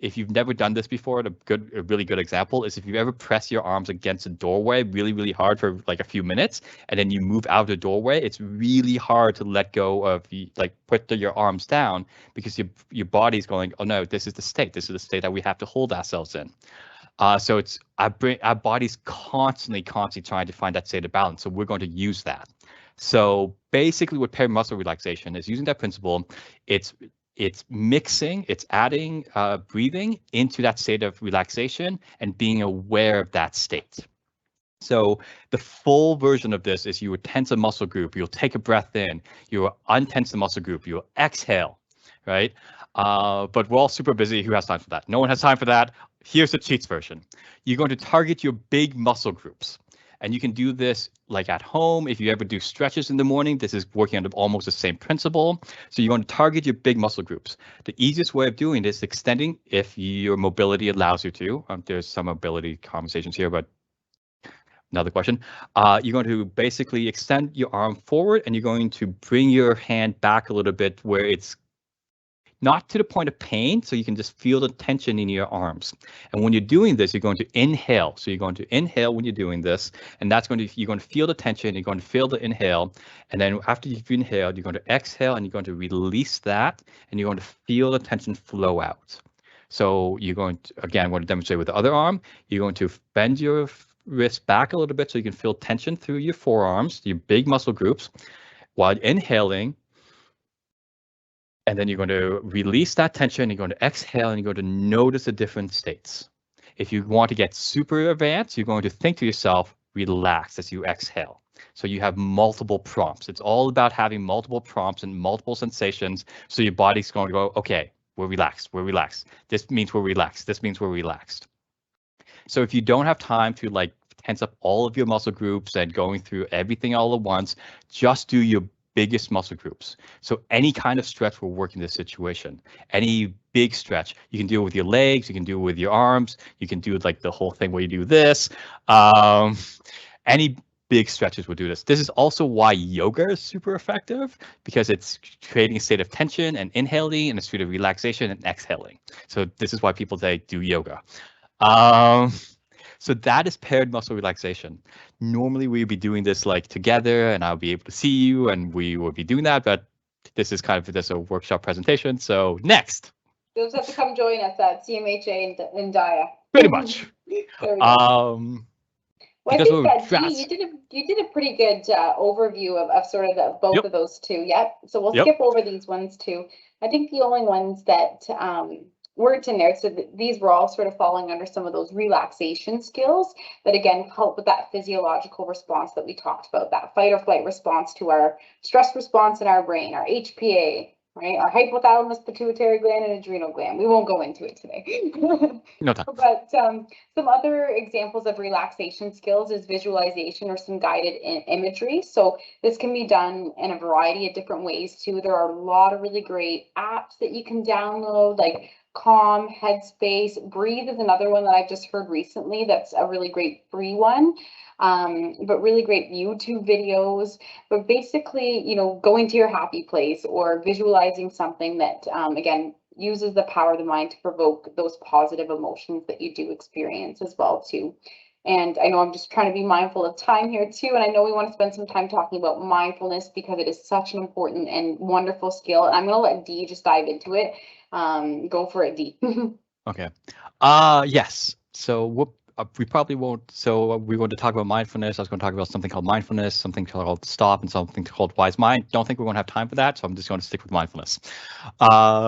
[SPEAKER 4] If you've never done this before, a really good example is if you ever press your arms against a doorway really, really hard for like a few minutes, and then you move out of the doorway, it's really hard to let go of put your arms down, because your body's going, oh no, this is the state that we have to hold ourselves in. So it's our body's constantly trying to find that state of balance. So we're going to use that. So basically what paired muscle relaxation is using that principle, it's mixing, it's adding breathing into that state of relaxation and being aware of that state. So the full version of this is you would tense a muscle group, you'll take a breath in, you will untense the muscle group, you'll exhale, right? But we're all super busy. Who has time for that? No one has time for that. Here's the cheats version. You're going to target your big muscle groups. And you can do this like at home. If you ever do stretches in the morning, this is working on almost the same principle. So you're going to target your big muscle groups. The easiest way of doing this is extending if your mobility allows you to. There's some mobility conversations here, but another question. You're going to basically extend your arm forward, and you're going to bring your hand back a little bit where it's not to the point of pain, so you can just feel the tension in your arms. And when you're doing this, you're going to inhale. So you're going to inhale when you're doing this, and you're going to feel the tension, you're going to feel the inhale, and then after you've inhaled, you're going to exhale, and you're going to release that, and you're going to feel the tension flow out. So you're going to, again, I'm going to demonstrate with the other arm, you're going to bend your wrist back a little bit so you can feel tension through your forearms, your big muscle groups, while inhaling. And then you're going to release that tension, you're going to exhale, and you're going to notice the different states. If you want to get super advanced, you're going to think to yourself, relax as you exhale. So you have multiple prompts. It's all about having multiple prompts and multiple sensations. So your body's going to go, okay, we're relaxed, we're relaxed. This means we're relaxed. This means we're relaxed. So if you don't have time to like tense up all of your muscle groups and going through everything all at once, just do your biggest muscle groups. So any kind of stretch will work in this situation. Any big stretch, you can do it with your legs, you can do it with your arms, you can do like the whole thing where you do this. Any big stretches will do this. This is also why yoga is super effective, because it's creating a state of tension and inhaling and a state of relaxation and exhaling. So this is why people say do yoga. So that is paired muscle relaxation. Normally we would be doing this like together and I'll be able to see you and we will be doing that, but this is kind of just a workshop presentation. So next.
[SPEAKER 3] You'll just have to come join us at CMHA in Daya.
[SPEAKER 4] Pretty much.
[SPEAKER 3] Well, I think that you did a pretty good overview of sort of both of those two. Yep. So we'll skip over these ones too. I think the only ones that weren't in there, so these were all sort of falling under some of those relaxation skills that again help with that physiological response that we talked about, that fight or flight response to our stress response in our brain, our HPA, right? Our hypothalamus, pituitary gland, and adrenal gland. We won't go into it today.
[SPEAKER 4] No time.
[SPEAKER 3] But some other examples of relaxation skills is visualization or some guided imagery. So this can be done in a variety of different ways too. There are a lot of really great apps that you can download, like Calm, Headspace. Breathe is another one that I've just heard recently. That's a really great free one. But really great YouTube videos. But basically, you know, going to your happy place or visualizing something that, again, uses the power of the mind to provoke those positive emotions that you do experience as well too. And I know I'm just trying to be mindful of time here too. And I know we want to spend some time talking about mindfulness because it is such an important and wonderful skill. And I'm going to let Dee just dive into it. Go for it, Dee.
[SPEAKER 4] Okay. Yes. So we probably won't. So we're going to talk about mindfulness. I was going to talk about something called mindfulness, something called stop, and something called wise mind. Don't think we're going to have time for that, so I'm just going to stick with mindfulness.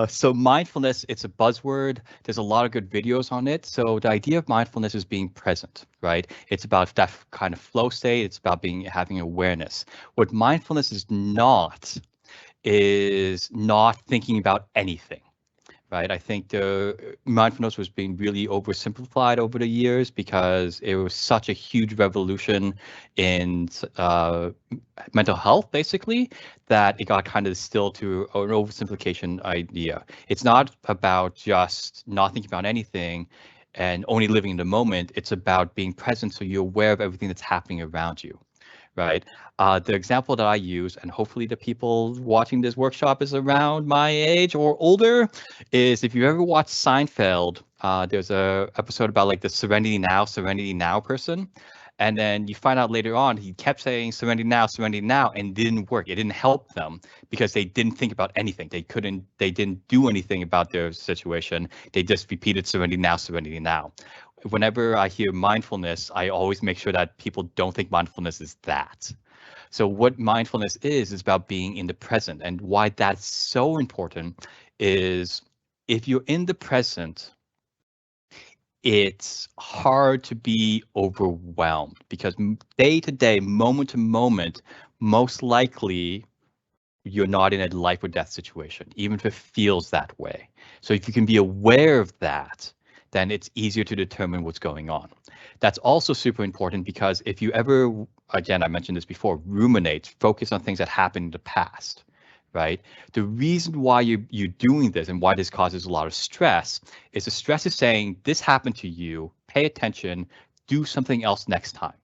[SPEAKER 4] So mindfulness, it's a buzzword. There's a lot of good videos on it. So the idea of mindfulness is being present, right? It's about that kind of flow state. It's about having awareness. What mindfulness is not thinking about anything. Right. I think the mindfulness was being really oversimplified over the years because it was such a huge revolution in mental health, basically, that it got kind of distilled to an oversimplification idea. It's not about just not thinking about anything and only living in the moment. It's about being present so you're aware of everything that's happening around you. Right. The example that I use, and hopefully the people watching this workshop is around my age or older, is if you ever watch Seinfeld, there's a episode about like the Serenity Now person. And then you find out later on, he kept saying Serenity Now, and it didn't work. It didn't help them because they didn't think about anything. They didn't do anything about their situation. They just repeated Serenity Now. Whenever I hear mindfulness, I always make sure that people don't think mindfulness is that. So what mindfulness is about being in the present. And why that's so important is if you're in the present, it's hard to be overwhelmed because day to day, moment to moment, most likely you're not in a life or death situation, even if it feels that way. So if you can be aware of that, then it's easier to determine what's going on. That's also super important because if you ever, again, I mentioned this before, ruminate, focus on things that happened in the past, right? The reason why you're doing this and why this causes a lot of stress is the stress is saying, this happened to you, pay attention, do something else next time,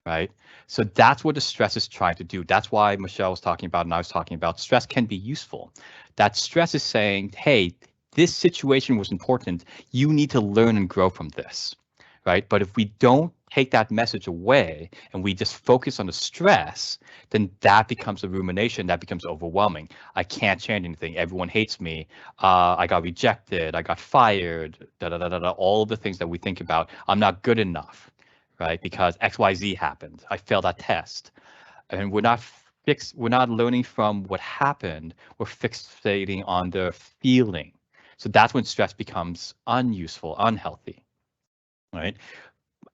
[SPEAKER 4] right? So that's what the stress is trying to do. That's why Michelle was talking about and I was talking about stress can be useful. That stress is saying, hey, this situation was important. You need to learn and grow from this, right? But if we don't take that message away and we just focus on the stress, then that becomes a rumination, that becomes overwhelming. I can't change anything. Everyone hates me. I got rejected. I got fired, all the things that we think about. I'm not good enough, right? Because XYZ happened. I failed that test. And we're not learning from what happened. We're fixating on the feeling. So that's when stress becomes unuseful, unhealthy, right?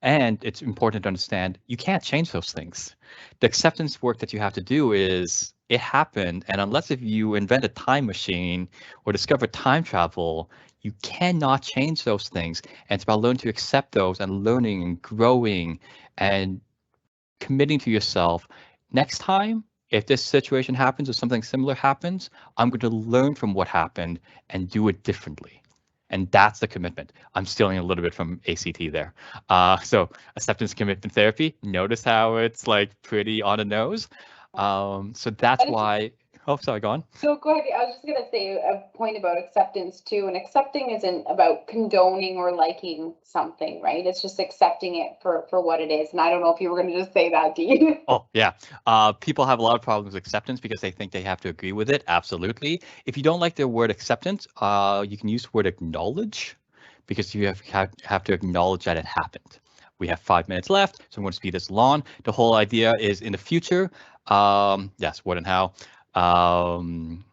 [SPEAKER 4] And it's important to understand you can't change those things. The acceptance work that you have to do is It happened, and unless if you invent a time machine or discover time travel, you cannot change those things. And it's about learning to accept those and learning and growing and committing to yourself. Next time, if this situation happens or something similar happens, I'm going to learn from what happened and do it differently. And that's the commitment. I'm stealing a little bit from ACT there. So acceptance commitment therapy, notice how it's like pretty on the nose. So that's why, oh, sorry, go on.
[SPEAKER 3] So go ahead. I was just going to say a point about acceptance too. And accepting isn't about condoning or liking something, right? It's just accepting it for what it is. And I don't know if you were going to just say that, Dean.
[SPEAKER 4] Oh, yeah. People have a lot of problems with acceptance because they think they have to agree with it. Absolutely. If you don't like the word acceptance, you can use the word acknowledge, because you have to acknowledge that it happened. We have 5 minutes left, so I'm going to speed this along. The whole idea is in the future. Yes, what and how. I'm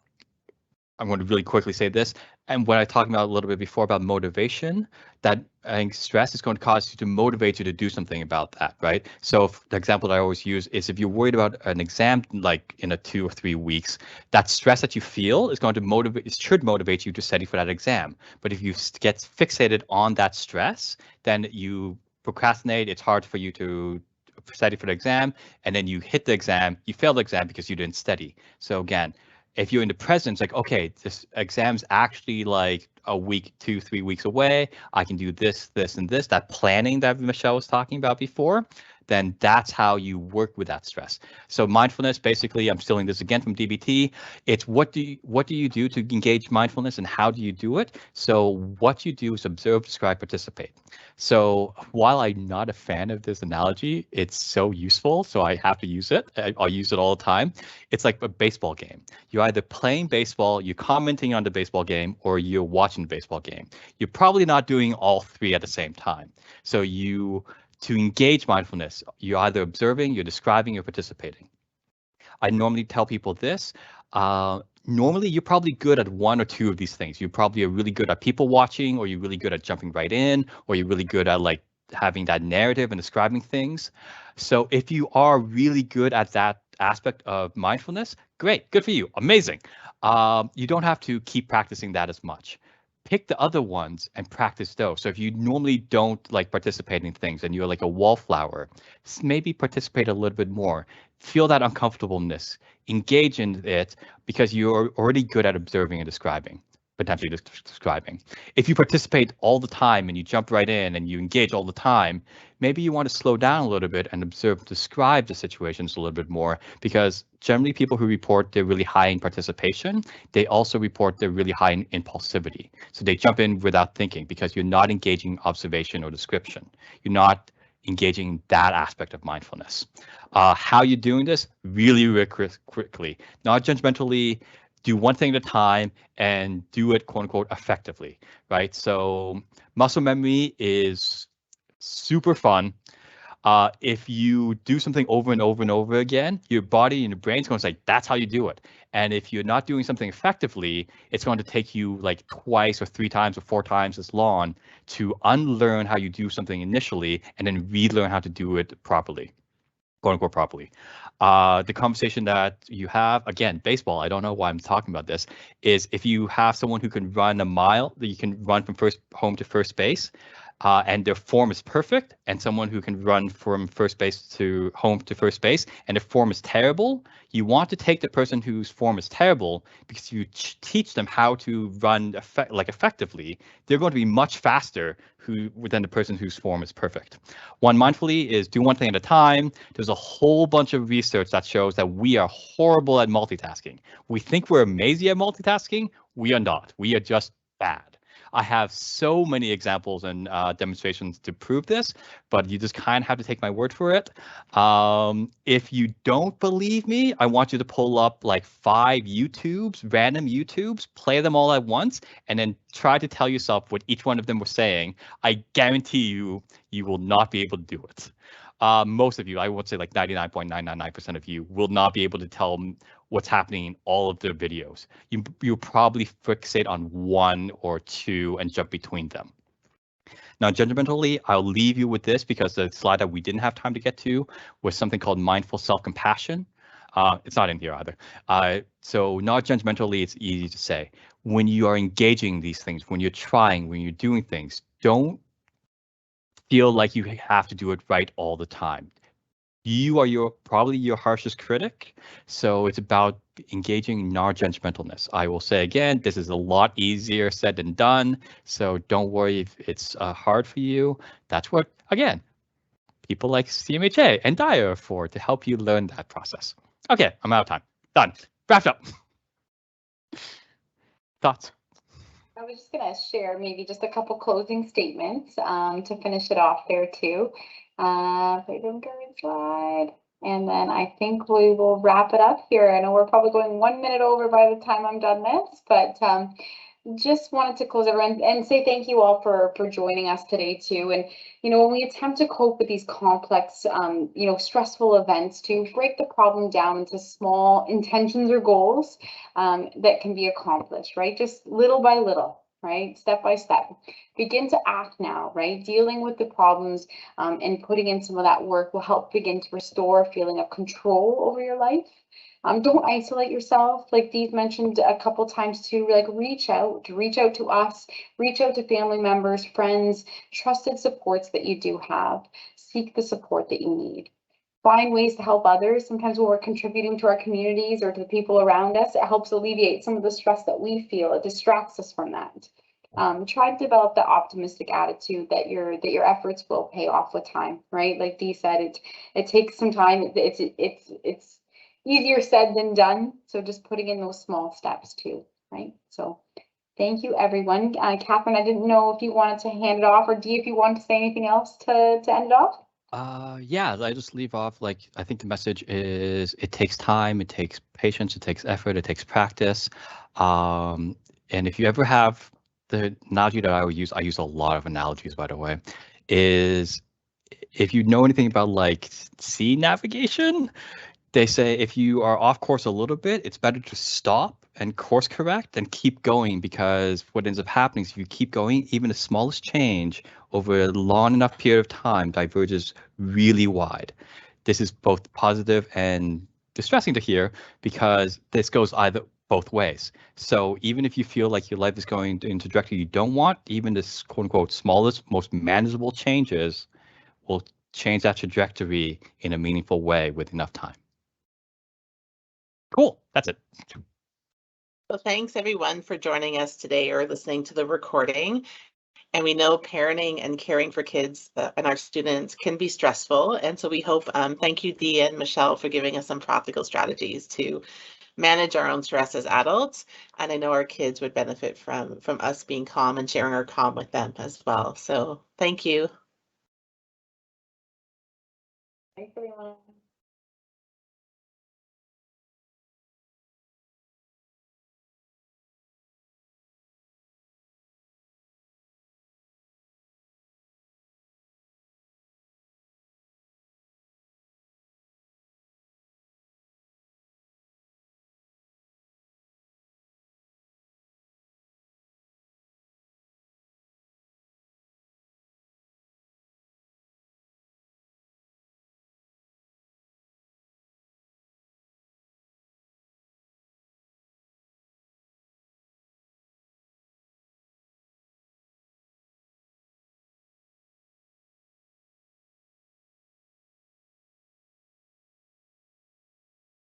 [SPEAKER 4] going to really quickly say this. And what I talked about a little bit before about motivation, that I think stress is going to cause you to motivate you to do something about that, right? So the example that I always use is if you're worried about an exam, like in 2 or 3 weeks, that stress that you feel is going to motivate, it should motivate you to study for that exam. But if you get fixated on that stress, then you procrastinate. It's hard for you to study for the exam, and then you hit the exam, you fail the exam because you didn't study. So again, if you're in the present, it's like, okay, this exam's actually like a week, 2, 3 weeks away. I can do this, this, and this. That planning that Michelle was talking about before, then that's how you work with that stress. So mindfulness, basically, I'm stealing this again from DBT. It's what do you do to engage mindfulness, and how do you do it? So what you do is observe, describe, participate. So while I'm not a fan of this analogy, it's so useful, so I have to use it. I'll use it all the time. It's like a baseball game. You're either playing baseball, you're commenting on the baseball game, or you're watching the baseball game. You're probably not doing all three at the same time. So to engage mindfulness, you're either observing, you're describing, you're participating. I normally tell people this. Normally, you're probably good at 1 or 2 of these things. You probably are really good at people watching, or you're really good at jumping right in, or you're really good at like having that narrative and describing things. So if you are really good at that aspect of mindfulness, great, good for you, amazing. You don't have to keep practicing that as much. Pick the other ones and practice those. So if you normally don't like participating in things and you're like a wallflower, maybe participate a little bit more. Feel that uncomfortableness, engage in it, because you're already good at observing and describing, potentially describing. If you participate all the time and you jump right in and you engage all the time, maybe you want to slow down a little bit and observe, describe the situations a little bit more, because generally people who report they're really high in participation, they also report they're really high in impulsivity. So they jump in without thinking because you're not engaging observation or description. You're not engaging that aspect of mindfulness. How you're doing this, really quickly, not judgmentally. Do one thing at a time and do it, quote unquote, effectively, right? So muscle memory is super fun. If you do something over and over and over again, your body and your brain's going to say, that's how you do it. And if you're not doing something effectively, it's going to take you like 2 or 3 times or 4 times as long to unlearn how you do something initially and then relearn how to do it properly, quote unquote, properly. The conversation that you have, again, baseball, I don't know why I'm talking about this, is if you have someone who can run a mile, that you can run from home to first base, and their form is perfect, and someone who can run from first base to home to first base, and their form is terrible, you want to take the person whose form is terrible, because you teach them how to run effectively. They're going to be much faster than the person whose form is perfect. One mindfully is do one thing at a time. There's a whole bunch of research that shows that we are horrible at multitasking. We think we're amazing at multitasking. We are not. We are just bad. I have so many examples and demonstrations to prove this, but you just kind of have to take my word for it. If you don't believe me, I want you to pull up like 5 random YouTubes, play them all at once, and then try to tell yourself what each one of them was saying. I guarantee you, you will not be able to do it. Most of you, I would say like 99.999% of you, will not be able to tell what's happening in all of their videos. You'll probably fixate on 1 or 2 and jump between them. Now, judgmentally, I'll leave you with this because the slide that we didn't have time to get to was something called mindful self-compassion. It's not in here either. So not judgmentally, it's easy to say. When you are engaging these things, when you're trying, when you're doing things, don't feel like you have to do it right all the time. You are probably your harshest critic, so it's about engaging non-judgmentalness. I will say again, this is a lot easier said than done, so don't worry if it's hard for you. That's what, again, people like CMHA and Dyer are for, to help you learn that process. Okay, I'm out of time. Done. Wrapped up. Thoughts?
[SPEAKER 3] I was just going to share maybe just a couple closing statements to finish it off there too. If I don't go slide, and then I think we will wrap it up here. I know we're probably going 1 minute over by the time I'm done this, but just wanted to close everyone and say thank you all for joining us today too. And when we attempt to cope with these complex stressful events, to break the problem down into small intentions or goals that can be accomplished, right? Just little by little, right? Step by step. Begin to act now, right? Dealing with the problems and putting in some of that work will help begin to restore a feeling of control over your life. Don't isolate yourself, like Dee mentioned a couple times too. Like reach out to us, reach out to family members, friends, trusted supports that you do have. Seek the support that you need. Find ways to help others. Sometimes when we're contributing to our communities or to the people around us, it helps alleviate some of the stress that we feel. It distracts us from that. Try to develop that optimistic attitude that your efforts will pay off with time, right? Like Dee said, it takes some time. It's easier said than done. So just putting in those small steps too, right? So thank you, everyone. Catherine, I didn't know if you wanted to hand it off, or Dee, if you wanted to say anything else to end it off.
[SPEAKER 4] Yeah, I just leave off, like, I think the message is it takes time, it takes patience, it takes effort, it takes practice. And if you ever have the analogy that I use a lot of analogies, by the way, is if you know anything about like sea navigation, they say if you are off course a little bit, it's better to stop and course correct and keep going, because what ends up happening is if you keep going, even the smallest change over a long enough period of time diverges really wide. This is both positive and distressing to hear, because this goes both ways. So even if you feel like your life is going into a direction you don't want, even this quote unquote smallest, most manageable changes will change that trajectory in a meaningful way with enough time. Cool. That's it.
[SPEAKER 2] Well, thanks everyone for joining us today or listening to the recording. And we know parenting and caring for kids and our students can be stressful. And so we hope, thank you, Dee and Michelle, for giving us some practical strategies to manage our own stress as adults. And I know our kids would benefit from us being calm and sharing our calm with them as well. So thank you.
[SPEAKER 3] Thanks, everyone.